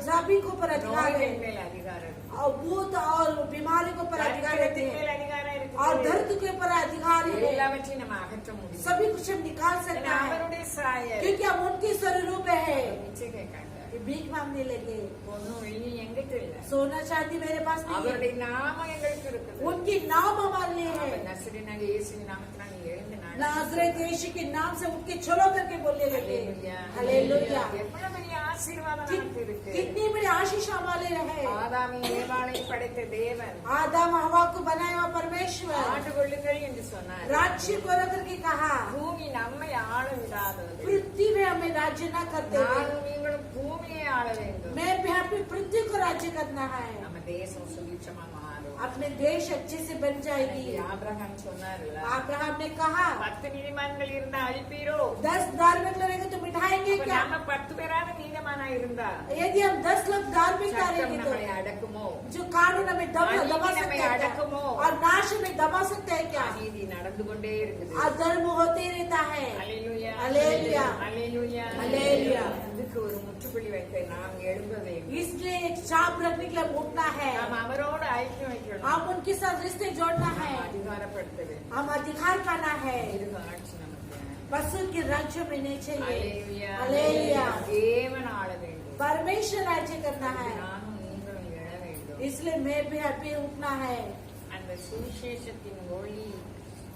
सभी के ऊपर अधिकार நோய்கள் है, மேல் அதிகாரம் இருக்குது. और भूत और बीमारी के ऊपर अधिकार रहते தரித்திரத்தின் हैं, மேல் அதிகாரம் और இருக்குது. दर्द के ऊपर अधिकार है। எல்லாவற்றையும் நம்ம அகற்ற முடியும். सभी कुछ हम निकाल ஏன்னா सकते हैं அவருடைய சாயல். क्योंकि हम उनके स्वरूप है। நிச்சயம் கேட்காங்க. भीख मांगने लगे, பொண்ணும் வெள்ளி எங்கிட்ட இல்ல. सोना चांदी मेरे पास नहीं है, அவருடைய நாமம் எங்களுக்கு இருக்குது. उनकी नाम हमारे लिए அவர் है। நசரேயனாகிய இயேசுவின் நாமத்தினால் நீ எழுந்து நட. नाजरेत यीशु के नाम से उठ के चलो करके बोलने लगे। அல்லேலூயா. हालेलुया। எவ்வளவு பெரிய ஆசீர்வாதம் நமக்கு இருக்கு. कितनी बड़ी आशीष हमारे रहे। ஆதாமின் ஏவாளை படைத்த தேவன் आदम हवा को बनाया हुआ परमेश्वर ஆண்டு கொள்ளுங்கள் என்று சொன்னார். राज्य को रख करके कहा, பூமி நம்மை ஆள விடாதது. पृथ्वी में हमें राज्य न करते हुए நானும் நீங்களும் பூமியை ஆள வேண்டும். मैं भी अपनी पृथ्वी को राज्य करना है। நம்ம தேசம் சுபிட்சமா மாறும். अपने देश अच्छे से बन जाएगी। ஆபிரகாம் சொன்னார்ல, अब्राहम ने कहा 10 நீதிமான்கள் இருந்தா அழிப்பீரோ? 10 धार्मिक रहेंगे तो मिठाएंगे அப்ப क्या? நம்ம 10 பேராக நீதிமானா இருந்தா यदि हम 10 लोग धार्मिक சட்டம் रहेंगे तो நம்மை அடக்குமோ? जो कानून हमें दबा अनीति सकते हमें हैं क्या? अडकुमो? और नाश हमें दबा सकते हैं क्या? அநீதி நடந்து கொண்டே இருக்குது. अधर्म होते ही रहता है। அல்லேலூயா. அல்லேலூயா. அல்லேலூயா. அல்லேலூயா. அதுக்கு ஒரு முற்றுப்புள்ளி வைக்க நாம் எழும்ப வேண்டும். इसलिए एक चाप रखने के लिए उठना है, நாம் அவரோடு ஐக்கியம் வைக்கணும். हम उनके साथ रिश्ते जोड़ना है, நாம் அதிகாரப்படுத்த வேண்டும். हम अधिकार पाना है। மிருக ஆட்சி நமக்கு पशु के राज्य में नहीं चाहिए। அல்லேலூயா. அல்லேலூயா। தேவன் ஆள வேண்டும். परमेश्वर राज्य करना है, நானும் நீங்களும் எழ வேண்டும். इसलिए मैं भी अभी उठना है। அந்த சுவிசேஷத்தின் ஒளி,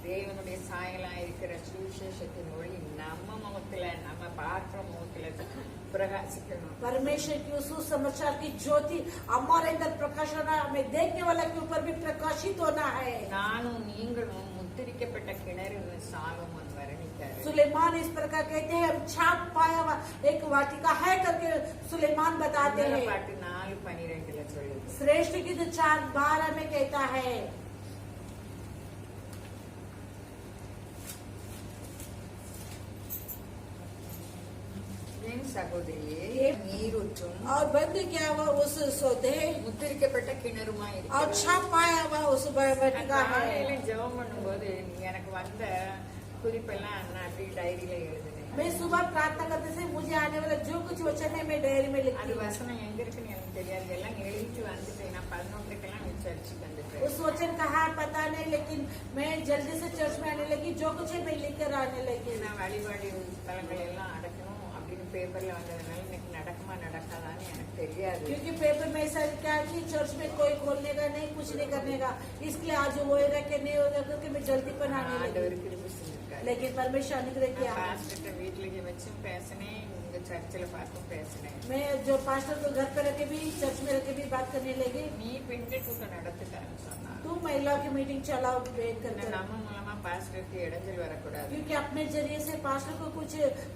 தேவனுடைய சாயலா இருக்கிற சுவிசேஷத்தின் ஒளி நம்ம முகத்துல, நம்ம பார்க்கிற முகத்துல பிரகாசிக்கணும். परमेश्वर की उस सुसमाचार की ज्योति हमारे अंदर प्रकाश होना, हमें देखने वाला के ऊपर भी प्रकाशित होना है। நானும் நீங்களும் முத்திரிக்கப்பட்ட கிணறு சாலோமோன் வர்ணித்தார். सुलेमान इस प्रकार कहते हैं, हम छाप पाया हुआ एक वाटिका है करके सुलेमान बताते हैं। பாட்டு 4:12 சொல்லுது. श्रेष्ठ गीत 4:12 में कहता है, என் சகோதரியே நீரூற்றும் और बंद किया हुआ उस सौदे முத்திரிக்கப்பட்ட கிணறுமாய் और இருக்கிறது. छाप पाया हुआ उस बटिका है। காலையில ஜெபம் பண்ணும்போது எனக்கு வந்த குறிப்பெல்லாம் நான் அப்படி டைரியில எழுதினேன். मैं सुबह प्रार्थना करते से मुझे आने वाला जो कुछ वचन है मैं डायरी में लिखती அது हूँ। வசனம் எங்க இருக்குன்னு எனக்கு தெரியாது, எல்லாம் எழுதிட்டு வந்துட்டேன். நான் 11க்கெல்லாம் சர்ச்சுக்கு வந்துட்டேன். उस वचन कहा पता नहीं, लेकिन मैं जल्दी से चर्च में आने लगी, जो कुछ है मैं लिख कर आने लगी। நான் வழிபாடு தலங்களை எல்லாம் அடக்கணும் அப்படின்னு பேப்பர்ல வந்ததுனால இன்னைக்கு நடக்குமா நடக்காதான்னு எனக்கு தெரியாது. क्योंकि पेपर में ऐसा क्या कि चर्च में कोई खोलने का नहीं, कुछ नहीं करने का, इसलिए आज होएगा कि नहीं होगा क्योंकि मैं जल्दी पर आने लगी। ஆண்டவருக்கு கிருபை செஞ்சிருக்காரு. लेकिन परमेश्वर अनुग्रह நான் किया। பாஸ்டர்ட்ட வீட்டுல வச்சும் பேசினேன், உங்க சர்ச்சில் பார்த்தும் பேசினேன். मैं जो पास्टर को घर पे रख के भी चर्च में रख के भी बात करने लगी। நீ பெண்கள் கூட்டம் நடத்துக்கான்னு சொன்னா. तू महिलाओं की मीटिंग चलाओ वेट कर कर। நம்ம மூலமா பாஸ்டருக்கு இடைஞ்சல் வரக்கூடாது. क्योंकि अपने जरिए से पास्टर को कुछ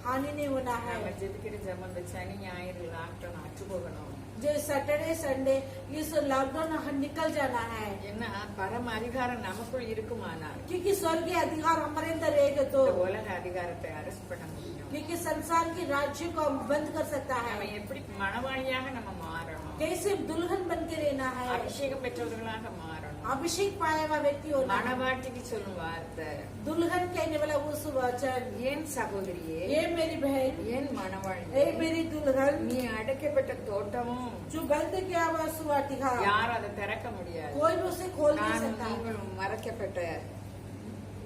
हानि नहीं होना है। நம்ம ஜெபிக்கிற ஜெபம் இந்த சனி ஞாயிறு லாக்டவுன் அற்று போகணும். जो सैटरडे संडे इस लॉकडाउन निकल जाना है, என்ன பரம அதிகாரம் நமக்குள் இருக்குமானால் क्योंकि स्वर्गीय अधिकार हमारे अंदर रहेगा तो, இந்த உலக அதிகாரத்தை அரசு பண்ண முடியும். क्योंकि संसार की राज्य को हम बंद कर सकता நம்ம है। எப்படி மணவாளியாக நம்ம மாறணும், कैसे दुल्हन बन के रहना है, அபிஷேகம் பெற்றவர்களாக மாறணும். अभिषेक पाया हुआ व्यक्ति होना है। மணவாட்டிக்கு சொல்லும் வார்த்தை, दुल्हन कहने वाला उस वचन, என் சகோதரியே, ये मेरी बहन, என் மணவாளி, ये मेरी दुल्हन, நீ அடைக்கப்பட்ட தோட்டமும் जो बंद किया हुआ सुवाटिका, யாரும் அதை திறக்க முடியாது. कोई भी उसे खोल नहीं நானும் सकता। நீங்களும் மறைக்கப்பட்ட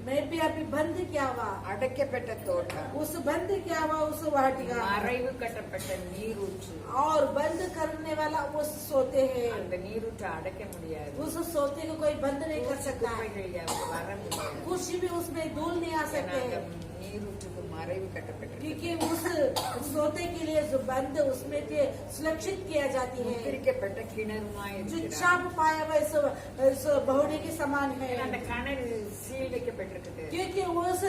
मैं भी अभी बंद किया हुआ அடைக்கப்பட்ட தோட்டம், उस बंद किया हुआ उस वाटिका, மறைவு கட்டப்பட்ட நீரூற்று. और बंद करने वाला वो सोते हैं। அந்த நீரூற்றை அடைக்க முடியாது. उस सोते को कोई बंद नहीं कर सकता है, குப்பைகள் யாவும் வர முடியாது. कुछ भी उसमें धूल नहीं आ ஏன்னா सकते அந்த हैं। நீரூற்றுக்கு மறைவு கட்டப்பட்டிருக்கு. क्योंकि उस सोते के लिए जो बंद उसमें के सुरक्षित किया जाती है, முத்திரிக்கப்பட்ட கிணறுமாய் जो இருக்கிறார். छाप पाया हुआ इस बहुड़ी के समान है। ஏன்னா அந்த கிணறு சீல் வைக்கப்பட்டிருக்குது. क्योंकि उस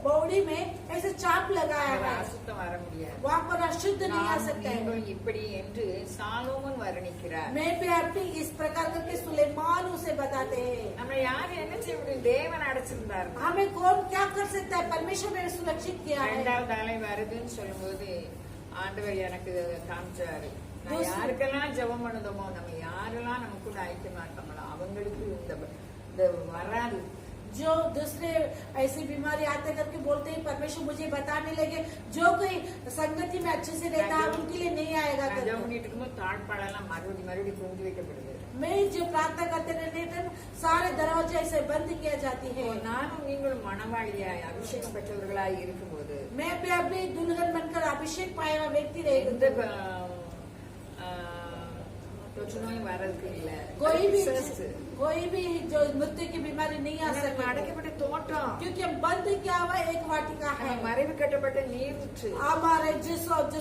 बहुड़ी में ऐसे चाप लगाया அதுல है, அசுத்தம் வர முடியாது. वहाँ पर अशुद्ध नहीं आ நாம் सकता है। நீங்களும் இப்படி என்று சாலோமன் வர்ணிக்கிறார். मैं भी अपनी इस प्रकार करके सुलेमान उसे बताते हैं। நம்ம யாரும் என்ன செய்ய முடியும், தேவன் அடைச்சிருந்தார். हमें कौन क्या कर सकता है, परमेश्वर ने सुरक्षित किया है। இரண்டாவது அலை வருதுன்னு சொல்லும்போது ஆண்டவர் எனக்கு காமிச்சாரு. நான் யாருக்கெல்லாம் ஜெபம் பண்ணுதோமோ, நம்ம யாரெல்லாம் நம்ம கூட ஐக்கியமா இருக்காங்களோ அவங்களுக்கு இந்த வராது. जो दूसरे ऐसी बीमारी आते करके बोलते हैं, परमेश्वर मुझे बताने लगे जो कोई संगति में अच्छे से रहता है उनके लिए नहीं आएगा நான் करके। ஜெபம் பண்ணிட்டு இருக்கும்போது தாழ்பாடெல்லாம் மறுபடியும் குந்தி வைக்கப்படுது. मैं जो प्रार्थना करते रहते हैं सारे दरवाजे ऐसे बंद किया जाती है। நானும் நீங்களும் மணவாளியாய் அபிஷேகம் பெற்றவர்களாய் இருக்கும்போது मैं भी अभी दुल्हन बनकर अभिषेक पाया हुआ व्यक्ति எந்த रहेगा। தொற்று நோய் வர்றதுக்கு இல்ல. कोई भी जो मृत्यु की बीमारी नहीं आ सकती, அடைக்கப்பட்ட தோட்டம், क्योंकि हम बंद किया हुआ एक वाटिका है। மறைவு கட்டப்பட்ட நீரூற்று, हमारे जो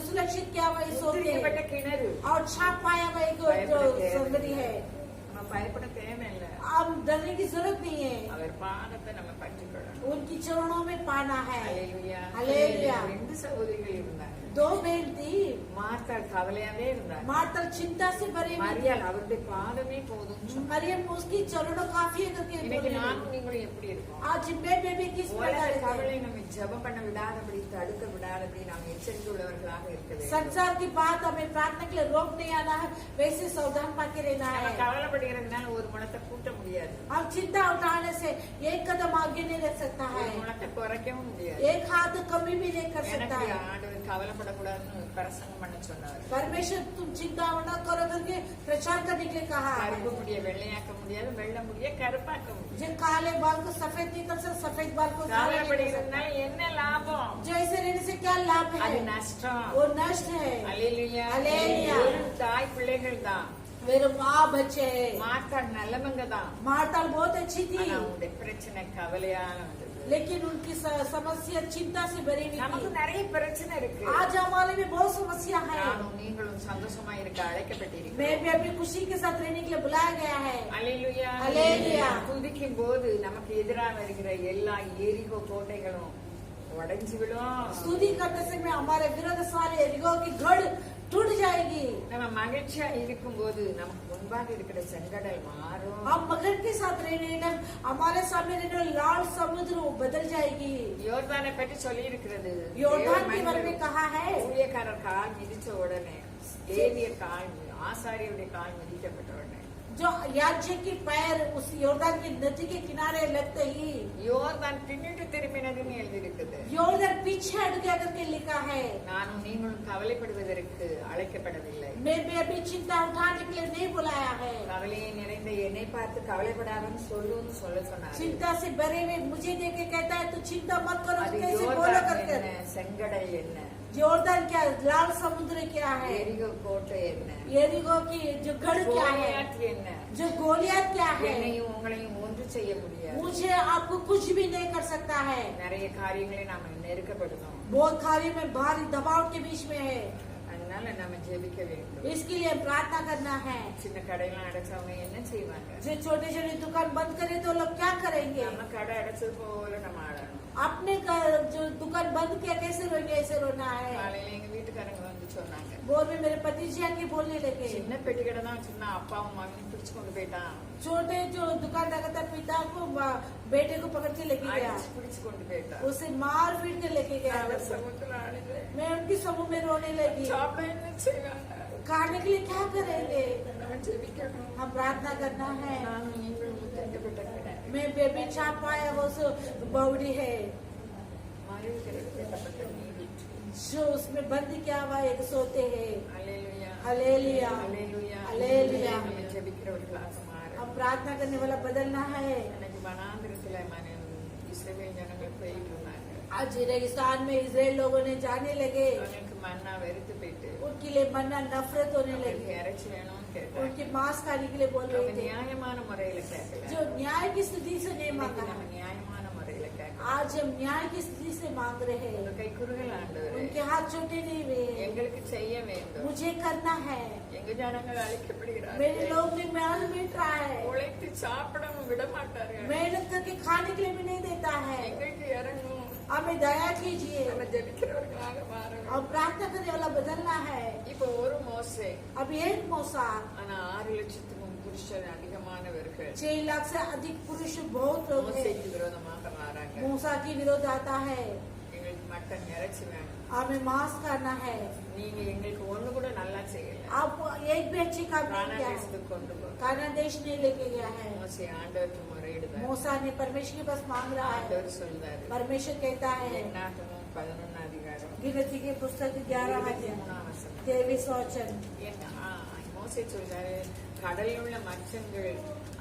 सुरक्षित किया हुआ इस होते முத்திரிக்கப்பட்ட हैं, கிணறு. और छाप पाया हुआ एक जो संगति है। நம்ம பயப்பட தேவையில்லை. अब डरने की जरूरत नहीं है, அவர் பாதத்தை நம்ம பற்றிக்கொள்ளணும். उनकी चरणों में पाना है। ஹல்லேலூயா. ஹல்லேலூயா. 2 சகோதரிகள் இருந்தாங்க. दो बहन थी, மார்த்தாள் கவலையாவே இருந்தாங்க. मार्तल चिंता से भरी हुई थी। மரியாள் அவருடைய பாதமே போதும்னு சொன்னாங்க. मरियम उसकी चरणों काफी है करके இன்னைக்கு बोली। நானும் நீங்களும் எப்படி இருக்கோம்? आज मैं भी किस உலக प्रकार से கவலை நம்ம ஜெபம் பண்ண விடாதபடி தடுக்க விடாதபடி நாம் எச்சரிக்கை உள்ளவர்களாக இருக்க வேண்டும். संसार की बात हमें प्रार्थना के लिए रोक नहीं आना है, वैसे सावधान पाके रहना நம்ம है। கவலைப்படுகிறதுனால ஒரு முழத்தை கூட்ட முடியாது, हम चिंता उठाने से एक कदम आगे नहीं रख सकता ஒரு है, முழத்தை குறைக்கவும் முடியாது. एक हाथ कमी भी नहीं कर सकता எனக்கு है। ஆண்டவர் கவலைப்படக்கூடாதுன்னு பிரசங்கம் பண்ண சொன்னார். परमेश्वर तुम चिंता न करो करके प्रचार करने के लिए कहा है। கருப்பு முடிய வெள்ளையாக்க முடியாது, வெள்ளை முடிய கருப்பாக்க முடியாது. जो काले बाल को सफेद नहीं कर सकते, सफेद बाल को काला नहीं कर सकता। கவலைப்படுகிறதுனால என்ன லாபம்? जो ऐसे रहने से क्या लाभ அது है, நஷ்டம். वो नष्ट है। அல்லேலூயா. அல்லேலூயா. வெறும் தாய் பிள்ளைகள் தான். मेरे माँ बच्चे है। மார்த்தாள் நல்லவங்க தான். मार्ताल बहुत अच्छी थी, ஆனா உங்களுடைய பிரச்சனை கவலையான வந்தது. लेकिन उनकी समस्या चिंता से भरी हुई நமக்கு थी। நிறைய பிரச்சனை இருக்கு. आज हमारे में बहुत समस्या है। நானும் நீங்களும் சந்தோஷமா இருக்க मैं அழைக்கப்பட்டிருக்கிறோம். भी अपनी खुशी के साथ रहने के लिए बुलाया गया है। அல்லேலூயா. அல்லேலூயா. துதிக்கும் போது நமக்கு எதிராக வருகிற எல்லா எரிகோ கோட்டைகளும் உடைஞ்சு விடும். स्तुति करते समय हमारे विरोध सारे एरिगो की गढ़ टूट जाएगी। நம்ம மகிழ்ச்சியா இருக்கும்போது நமக்கு முன்பாக இருக்கிற செங்கடல் மாறும். हम मगन के साथ रहने ना हमारे सामने रहने वाला लाल समुद्र वो बदल जाएगी। யோர்தானை பற்றி சொல்லி இருக்கிறது. योर्दान के बारे में कहा है ஊழியக்காரர் கால் மிதிச்ச உடனே லேவியர் கால் ஆசாரியருடைய கால் மிதிக்கப்பட்ட உடனே जो याजक के पैर उस योर्दान की नदी के किनारे लगते ही யோர்தான் பின்னிட்டு திரும்பினதுன்னு எழுதியிருக்குது. योर्दान पीछे हट गया करके लिखा है। நானும் நீங்களும் கவலைப்படுவதற்கு அழைக்கப்படவில்லை. मैं भी अभी चिंता उठाने के लिए नहीं बुलाया है। கவலையை நிறைந்த என்னை பார்த்து கவலைப்படாதன்னு சொல்லுன்னு சொன்னாரு. चिंता से भरे हुए मुझे देख के कहता है तो चिंता मत करो அது कैसे बोलो யோர்தான் करके। என்ன, செங்கடல் என்ன, योर्दान क्या लाल समुद्र क्या है, எரிகோ கோட்டை என்ன, यरीहो की जो गढ़ क्या है, கோலியாத் என்ன, जो गोलियत क्या है। என்னையும் உங்களையும் ஒன்று செய்ய முடியாது. मुझे आपको कुछ भी नहीं कर सकता है। நிறைய காரியங்களை நாம நெருக்கப்படுதோம். बहुत कार्य में भारी दबाव के बीच में है, அதனால நம்ம ஜெபிக்க வேண்டும். इसके लिए प्रार्थना करना है। சின்ன கடையெல்லாம் அடைச்சவங்க என்ன செய்வாங்க? जो छोटे छोटे दुकान बंद करे तो लोग क्या करेंगे? நம்ம கடை அடைச்சது போல நம்ம ஆடணும். अपने जो दुकान बंद किया कैसे रोएंगे, ऐसे रोना है। காலையில எங்க வீட்டுக்காரங்க வந்து சொன்னாங்க, बोल में मेरे पति जी आके बोलने लगे சின்ன பெட்டி கடை தான் வச்சிருந்தா அப்பாவும் மகனும் பிடிச்சு கொண்டு போயிட்டான், छोटे जो दुकान लगाता पिता को बेटे को पकड़ के लेके गया, அடிச்சு பிடிச்சு கொண்டு போயிட்டான். उसे मार पीट के लेके गया। அவர் சமூகத்துல ஆடுது. मैं उनकी समूह में रोने लगी। சாப்பிட என்ன செய்வாங்க? खाने के लिए क्या करेंगे? நம்ம ஜெபிக்கணும். हम प्रार्थना करना है। நானும் நீங்களும் முத்தெடுக்கப்பட்ட கடை. मैं बेबी छाप पाया वो सो बावड़ी है மறைவுகளுக்கப்பட்ட நீதி. जो उसमें बंद किया हुआ एक सोते है। அல்லேலூயா. हालेलुया அல்லேலூயா. हालेलुया। நம்ம ஜெபிக்கிறவர்களாக மாற. हम प्रार्थना करने वाला बदलना है। எனக்கு வனாந்திரத்துல இஸ்ரவேல் ஜனங்கள் போயிட்டு இருந்தாங்க. आज रेगिस्तान में इजराइल लोगों ने जाने लगे, அவங்களுக்கு மன்னா வெறுத்து போயிட்டு उनके लिए मन्ना नफरत होने அவங்களுக்கு लगी, இறைச்சி வேணும்னு கேட்டாங்க. उनके मांस खाने के लिए बोल அவங்க रहे थे। நியாயமான முறையில கேட்கல. जो न्याय की स्थिति से नहीं இன்னைக்கு मांगा, நம்ம நியாயமான முறையில கேட்கலாம். आज हम न्याय की स्थिति से मांग रहे உங்க हैं। கை குறுகல் ஆண்டவரே, उनके हाथ छोटे नहीं हुए, எங்களுக்கு செய்ய வேண்டும். मुझे करना है। எங்க ஜனங்கள் मेरे அழிக்கப்படுகிறார்கள். लोग ने माल मिट रहा है, உழைத்து சாப்பிடவும் விட மாட்டார்கள். मेहनत करके खाने के लिए भी नहीं देता है। எங்களுக்கு இறங்கும். हमें दया कीजिए, நம்ம ஜெபிக்கிறவர்களாக மாறணும். और प्रार्थना करने वाला बदलना है। இப்போ ஒரு மோசே, अब एक मौसा ஆனா 6 லட்சத்துக்கும் புருஷர் அதிகமானவர்கள் 6 लाख से अधिक पुरुष बहुत लोग हैं। மோசேக்கு விரோதமாக வராங்க. मूसा की विरोध आता है, எங்களுக்கு மட்டன் இறைச்சி வேணும். हमें मांस करना है। நீங்க எங்களுக்கு ஒண்ணு கூட நல்லா செய்யல. आप एक भी अच्छी काम नहीं கானான் किया है, தேசத்துக்கு கொண்டு போ. कानान देश नहीं लेके गया है। மோசே ஆண்டவருக்கு முறையிடுதார். मूसा ने परमेश्वर के पास मांग रहा है, ஆண்டவர் சொல்றாரு. परमेश्वर कहता है। என்னாகமம் 11 அதிகாரம் गिनती के पुस्तक 11 अध्याय 3 வசனம். 23 वचन। மோசே சொல்றாரு, கடலில் உள்ள மச்சங்கள்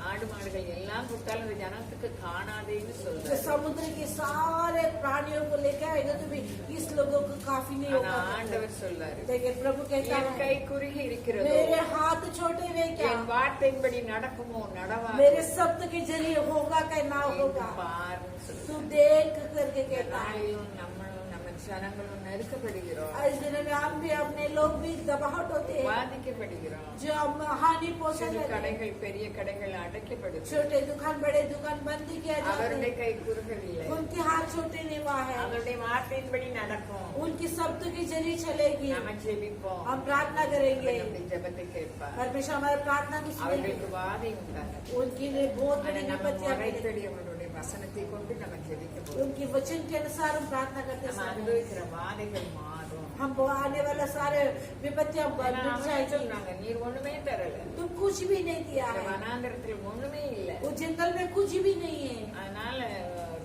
ஆடு மாடுகள் எல்லாம் கொடுத்தாலும் இந்த ஜனத்துக்கு காணாதேன்னு तो சொல்றாரு. समुद्र के सारे प्राणियों को लेकर आएगा तो भी इस लोगों को काफी नहीं ஆனா होगा। ஆண்டவர் சொல்றாரு, लेकिन प्रभु कहता என் கை है, குறுகி இருக்கிறதோ, मेरे हाथ छोटे हुए क्या, என் வார்த்தையின்படி நடக்குமோ நடவாதோ, मेरे शब्द के जरिए होगा क्या ना நீ होगा, பாருன்னு तू சொல்றாரு. देख करके இந்த कहता है। நாளிலும் நம்மளும் நம்ம ஜனங்களும் நெருக்கப்படுகிறோம், इस दिन में हम भी अपने लोग भी दबाहट होते हैं, பாதிக்கப்படுகிறோம். जो हम हानि पहुंचने சிறு लगे। கடைகள் பெரிய கடைகள் அடைக்கப்படுது. छोटे दुकान बड़े दुकान बंद किया जाते அவருடைய हैं, கை குறுகவில்லை. उनके हाथ छोटे नहीं हुआ है, அவருடைய வார்த்தையின்படி நடக்கும். उनकी शब्द के जरिए चलेगी। நம்ம ஜெபிப்போம். हम प्रार्थना करेंगे, நம்முடைய ஜெபத்தை கேட்பார். परमेश्वर हमारे प्रार्थना की सुनेंगे। அவர்களுக்கு வாதை உண்டானது. उनके लिए बहुत ஆனா बड़ी நம்ம विपत्तियां मिलेगी। முறைப்படி அவருடைய வசனத்தை கொண்டு நம்ம ஜெபிக்க போறோம். उनकी वचन के अनुसार हम प्रार्थना करते நம்ம समय அனுபவிக்கிற வாதைகள் மாறும். हम आने वाला सारे विपत्तियां ஏன்னா मिट அவங்க जाएगी। சொன்னாங்க, நீர் ஒண்ணுமே தரல, तुम कुछ भी नहीं दिया இந்த है, வனாந்திரத்தில் ஒண்ணுமே இல்ல. वो जंगल में कुछ भी नहीं है, அதனால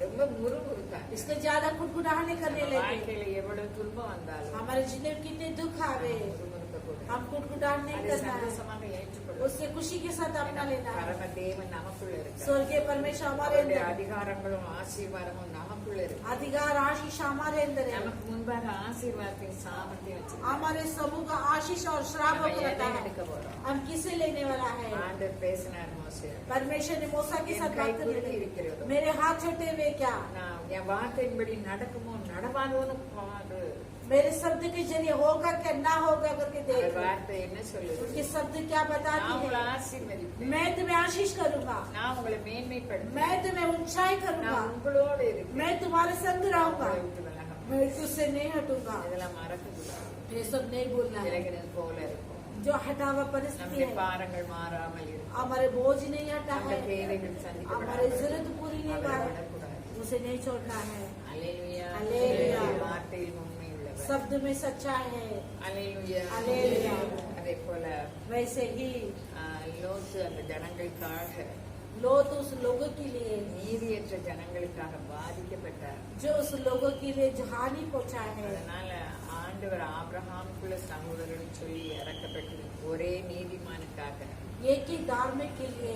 ரொம்ப முறுமுறுத்தாங்க. इसलिए ज्यादा कुटकुटाने करने நம்ம लगे। வாழ்க்கையில எவ்வளவு துன்பம் வந்தாலும் हमारे जिंदगी में कितने दुख आवे, முறுமுறுக்கக்கூடாது. हम कुटकुटान नहीं அதை करना है, சந்தோஷமாக ஏற்றுக்கொள்ளும். उससे खुशी के साथ अपना लेना है। பரம தேவன் நமக்குள்ள இருக்கு. स्वर्गीय परमेश्वर हमारे அவருடைய अंदर, அதிகாரங்களும் ஆசீர்வாதமும் நமக்குள்ள இருக்கு. अधिकार आशीष हमारे अंदर है। நமக்கு முன்பாக ஆசீர்வாதத்தின் சாமத்தை வச்சு हमारे समूह का आशीष और श्राप को रखा है, எடுக்க போறோம். हम किसे लेने वाला है। ஆண்டவர் பேசினார் மோசே, परमेश्वर ने मूसा के साथ என் கை बात करने குறுகி लगी, இருக்கிறதோ, मेरे हाथ छोटे हुए क्या, நான் என் வார்த்தையின்படி நடக்குமோ நடவாதோன்னு பாரு. मेरे शब्द के जरिए होगा क्या ना होगा करके அந்த देख। வார்த்தை என்ன சொல்லுது? उनके शब्द क्या நான் बताती உங்களை है, ஆசீர்வதிப்பேன், मैं तुम्हें आशीष करूंगा, நான் உங்களை மேன்மைப்படுத்துவேன், मैं तुम्हें ऊंचाई करूंगा, நான் உங்களோட இருப்பேன், मैं तुम्हारे संग रहूंगा, உங்களை விட்டு விலக मैं तुझसे नहीं हटूंगा। இதெல்லாம் மறக்கக்கூடாது. ये सब नहीं बोलना है, இறங்கினது போல இருக்கும். जो हटावा परिस्थिति நம்முடைய है பாரங்கள் மாறாமல் இருக்கும் हमारे बोझ नहीं हटा நம்முடைய है தேவைகள் हमारे சந்திக்கப்படாமல் जरूरत पूरी नहीं அவரை हुआ விடக்கூடாது. उसे नहीं छोड़ना है அல்லேலூயா. அல்லேலூயா. வார்த்தையில் உண்மை உள்ளவர். शब्द में सच्चाई है அல்லேலூயா. அல்லேலூயா. அதே போல वैसे ही லோத்து அந்த ஜனங்களுக்காக लोत उस लोगों के लिए நீதியற்ற ஜனங்களுக்காக பாதிக்கப்பட்டார். जो उस लोगों के लिए जो हानि पहुंचा है அதனால ஆண்டவர் ஆபிரகாமுக்குள்ள சகோதரன் சொல்லி இறக்கப்பட்டு ஒரே நீதிமானுக்காக एक ही धार्मिक के लिए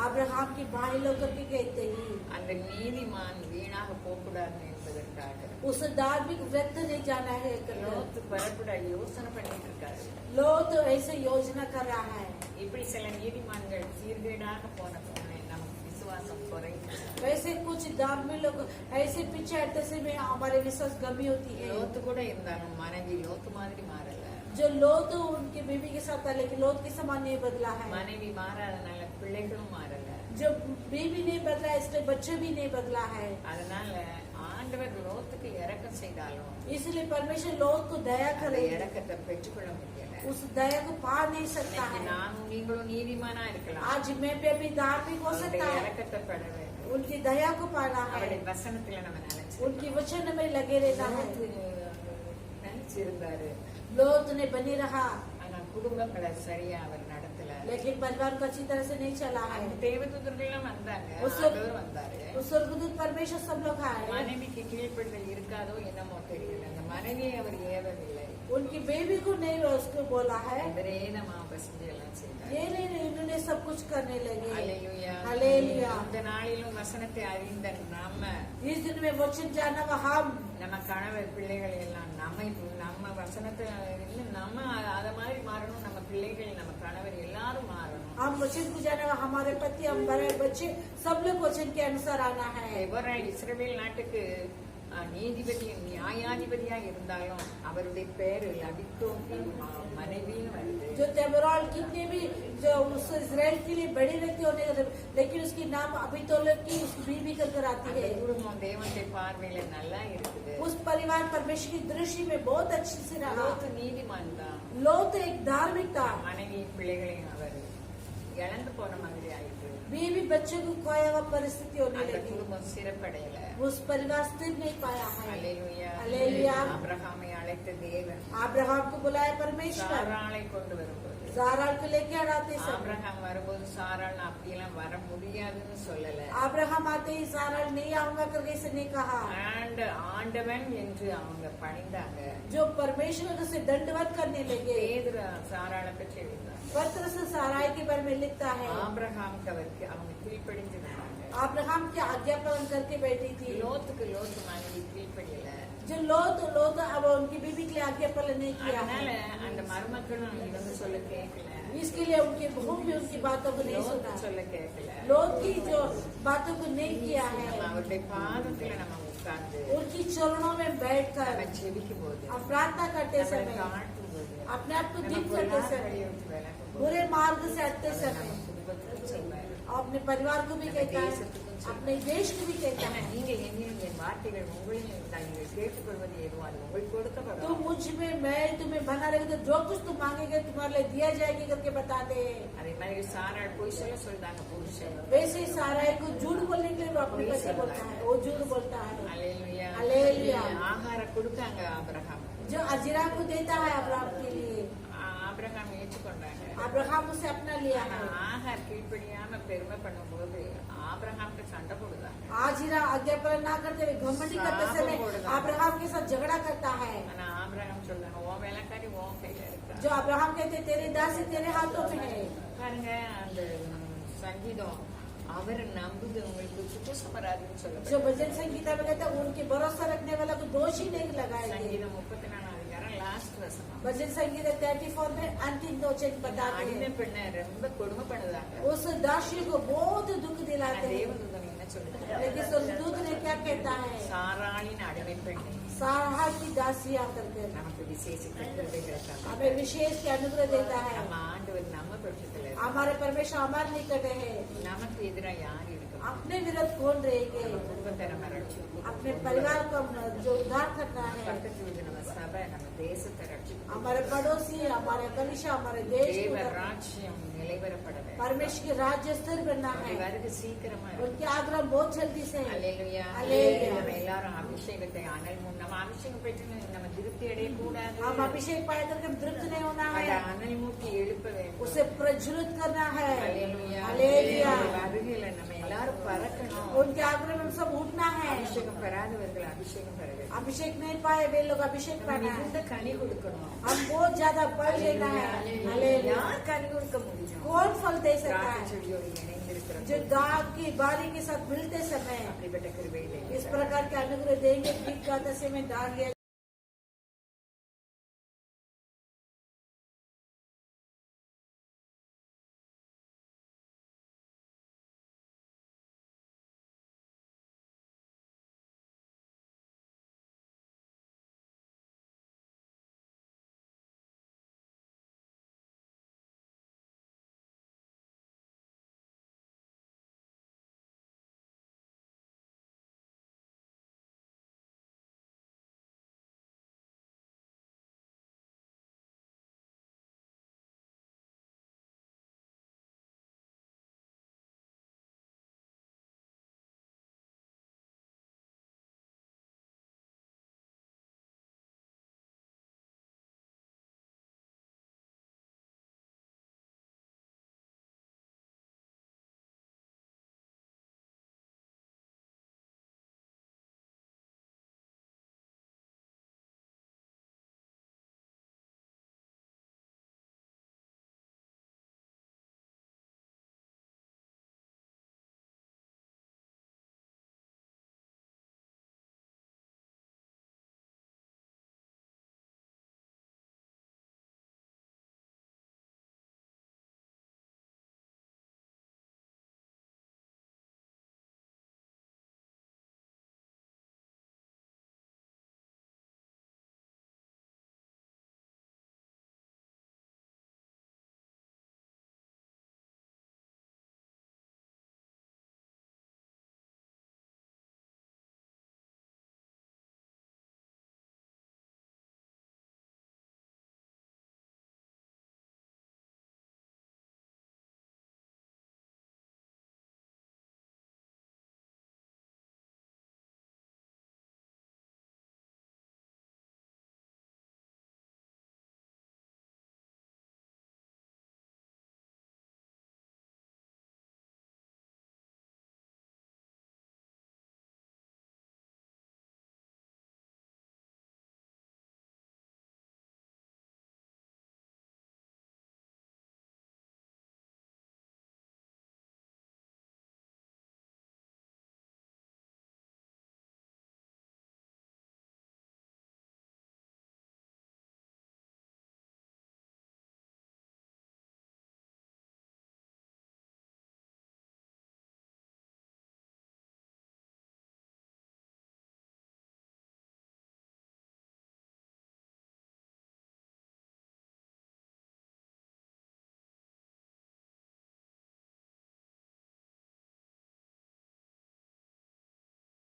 अब्राहम की भाई लोग के कहते ही அந்த நீதிமான் வீணாக போகக்கூடாது என்பதற்காக उस धार्मिक व्यक्त नहीं जाना है லோத்து பரப்புட யோசனை பண்ணிட்டு இருக்காரு. लोत ऐसे योजना कर रहा है இப்படி சில நீதிமான்கள் சீர்கேடாக போன போனே நமக்கு விசுவாசம் குறையும். वैसे कुछ धार्मिक लोग ऐसे पीछे हटते से में हमारे विश्वास कमी होती है லோத்து கூட இருந்தாலும் மனைவி லோத்து மாதிரி மாறல. जो लोत उनके बीवी के साथ था लेकिन लोत के समान नहीं बदला है மனைவி மாறாதனால பிள்ளைகளும் மாறல. जो बीवी नहीं बदला इसलिए बच्चे भी नहीं बदला है அதனால ஆண்டவர் லோத்துக்கு இரக்கம் செய்தாலும் इसलिए परमेश्वर लोत को दया அந்த करे இரக்கத்தை பெற்றுக்கொள்ள முடியல. उस दया को पा नहीं सकता இன்னைக்கு है நானும் நீங்களும் நீதிமானா இருக்கலாம். आज मैं पे भी धार्मिक हो அவருடைய सकता है இரக்கத்தை பெற வேண்டும். उनकी दया को पाना है அவருடைய வசனத்துல நம்ம நினைச்சு उनकी वचन में लगे रहना है நினைச்சிருந்தாரு. लोत ने बनी रहा ஆனா குடும்பங்களை சரியா அவர் நடத்தல. लेकिन परिवार को अच्छी तरह से नहीं चला है அந்த தேவதூதர்கள் வந்தாங்க, உஸ் ஆண்டவர் வந்தாரு. उस स्वर्गदूत परमेश्वर सब लोग आए மனைவிக்கு கீழ்ப்படுதல் இருக்காதோ என்னமோ தெரியல. அந்த மனைவியை அவர் ஏவவில்லை. उनकी बेबी को नहीं उसको बोला है அவரே நம்ம பசங்க எல்லாம் செய்தார். ये नहीं इन्होंने सब कुछ करने लगे அல்லேலூயா. हालेलुया இந்த நாளிலும் வசனத்தை அறிந்த நம்ம इस दिन में वचन जाना व हम நம்ம கணவர் பிள்ளைகள் எல்லாம் நம்ம வசனத்தை நம்ம அத மாதிரி மாறணும். நம்ம பிள்ளைகள் நம்ம கணவர் எல்லாரும் மாறணும். हम वचन को जाना व हमारे पति हमारे बच्चे सब लोग वचन के अनुसार आना है இஸ்ரவேல் நாட்டுக்கு நீதிபதி நியாயாதிபதியா இருந்தாலும் அவருடைய பேரு லபித்தோக்கு மனைவின்னு வருது. जो तेबराल कितने भी जो उस इसराइल के लिए बड़े व्यक्ति होने का लेकिन उसकी नाम अभी तो की उसकी बीवी कर आती அந்த है குடும்பம் தேவனுடைய பார்வையில நல்லா இருக்குது. उस परिवार परमेश्वर की दृष्टि में बहुत अच्छी से रहा லோத்து நீதிமான் தான். लोत एक धार्मिक था மனைவி பிள்ளைகளையும் அவர் இழந்து போன மாதிரி ஆயிட்டு. बीवी बच्चों को खोया हुआ परिस्थिति होने அந்த लगी குடும்பம் சிறப்படையல. उस परिवार स्थिर नहीं पाया है அல்லேலூயா. அல்லேலூயா. ஆபிரகாமை அழைத்த தேவன் अब्राहम को बुलाया परमेश्वर சாராளை கொண்டு வரும்போது साराल को लेके आते समय ஆபிரகாம் வரும்போது சாராள் அப்படியெல்லாம் வர முடியாதுன்னு சொல்லல. अब्राहम आते ही साराल नहीं आऊंगा करके इसने कहा ஆண்டவன் என்று அவங்க பணிந்தாங்க. जो परमेश्वर से दंडवत करने लगे பேதுரு சாராளை பற்றி எழுதினாங்க. पत्र से साराय के बारे में लिखता है ஆபிரகாமுக்கு அவருக்கு அவங்க கீழ்ப்படிஞ்சிருந்தாங்க. अब्राहम की आज्ञा पालन करके बैठी थी லோத்துக்கு லோத்து மனைவி கீழ்ப்படியல. जो लोत अब उनकी बीवी के लिए आज्ञा पालन नहीं किया அதனால है அந்த மருமக்களும் இவங்க சொல்ல கேட்கல. इसके लिए उनके बहू भी उनकी बातों को नहीं லோத்து सुना சொல்ல கேட்கல. लोत की जो बातों को नहीं किया நம்ம है அவருடைய பாதத்துல நம்ம உட்கார்ந்து उनकी चरणों में बैठकर நம்ம செபிக்கும் போது अब प्रार्थना करते நம்மளை समय தாழ்த்தும் போது अपने आप को நம்ம दीप பொல்லாத करते समय வழியை விட்டு விலகும் போது बुरे मार्ग से हटते அவர் समय நம்ம குடும்பத்துக்கும் சொல்வாரு. अपने परिवार को भी कहता है अपने देश को भी कहता ஏன்னா है நீங்க என்னில் என் வார்த்தைகள் உங்களையும் இருந்தால் நீங்கள் கேட்டுக்கொள்வது எதுவும் அது உங்களுக்கு கொடுக்கப்படும். तुम मुझ में मैं तुम्हें बना रहेगा तो जो कुछ तुम मांगेगे तुम्हारे लिए दिया जाएगी करके बता दे அதே மாதிரி சாராள் பொய் சொல்றாங்க புருஷன். वैसे ही साराय को झूठ बोलने के लिए वो अपने पति बोलता है वो झूठ बोलता है அல்லேலூயா. அல்லேலூயா. ஆகாரம் கொடுத்தாங்க ஆபிரகாம். जो अजरा को देता है अब्राहम के लिए ஆபிரகாம் ஏற்றுக்கொண்டாங்க. अब्राहम उसे अपना लिया ஆனா है ஆகார் கீழ்ப்படியாம பெருமை பண்ணும்போது ஆபிரகாம்க்கு சண்டை போடுதாங்க. आजिरा आज्ञा पालन ना करते हुए घमंडी करते समय अब्राहम के साथ झगड़ा करता है ஆனா ஆபிரகாம் சொல்றாங்க உன் வேலைக்காரி உன் கையில இருக்கா. जो अब्राहम कहते तेरे दासी तेरे हाथों में है பாருங்க அந்த சங்கீதம் அவர் நம்புது உங்களுக்கு குற்றம் வராதுன்னு जो சொல்ல. भजन संगीता में कहता है उनके भरोसा रखने वाला को दोषी नहीं लगाएंगे சங்கீதம் 34 அதிகாரம் லாஸ்ட் வசனம். भजन संगीता 34 में अंतिम दो चीज बताते அடிமை हैं பெண்ணை ரொம்ப கொடுமை பண்ணுதாங்க. उस दासी को बहुत दुख ஆனா दिलाते हैं தேவதூதன் என்ன சொல்றாங்க? लेकिन स्वर्गदूत ने क्या कहता है சாராளின் அடிமை பெண்ணை सारा की दासी आकर के நமக்கு விசேஷ கிருபைகளுக்காக हमें विशेष के अनुग्रह देता है நம்ம ஆண்டவர் நம்ம பட்சத்துல हम हमारे परमेश्वर हमारे निकट है। நமக்கு எதிராக யார் இருக்க अपने विरुद्ध कौन रहेंगे? நம்ம குடும்பத்தை நம்ம ரட்சிக்கணும். अपने परिवार को हम जो उद्धार करना है, பக்கத்து வீடு நம்ம சபை நம்ம தேசத்தை ரட்சிக்கணும். हमारे पड़ोसी, हमारे कलिशा, हमारे देश को தேவ उद्धार- ராஜ்யம் நிலைவரப்பட வேண்டும். परमेश्वर की राज्य स्थिर बनना அப்படி है। வருது சீக்கிரமா இருக்கு. उनके आग्रह बहुत जल्दी से है। அல்லேலூயா. அல்லேலூயா. நம்ம எல்லாரும் அபிஷேகத்தை அனல் மூட்டி நம்ம அபிஷேகம் பெற்று நம்ம திருப்தி அடைய கூடாது. हम अभिषेक पाए करके हम तृप्त नहीं होना அதை है, அனல் மூட்டி எழுப்ப வேண்டும். उसे प्रज्वलित करना है। அல்லேலூயா. हालेलुया। வருகையில நம்ம எல்லாரும் பறக்கணும். उनके आग्रह में हम सब उठना है। அபிஷேகம் பெறாதவர்கள் அபிஷேகம் பெற வேண்டும். अभिषेक नहीं पाए वे लोग अभिषेक நம்ம पाना है। மிகுந்த கனி கொடுக்கணும். हम बहुत ज्यादा फल लेना है। हालेलुया। யார் கனி கொடுக்க முடியும்? कौन फल दे सकता திராட்சை है? செடியோடு இணைந்திருக்கிறோம். जो दाग की बारी के साथ मिलते समय அப்படிப்பட்ட கிருபையிலே इस प्रकार के अनुग्रह देंगे, गीत गाते समय डाल दिया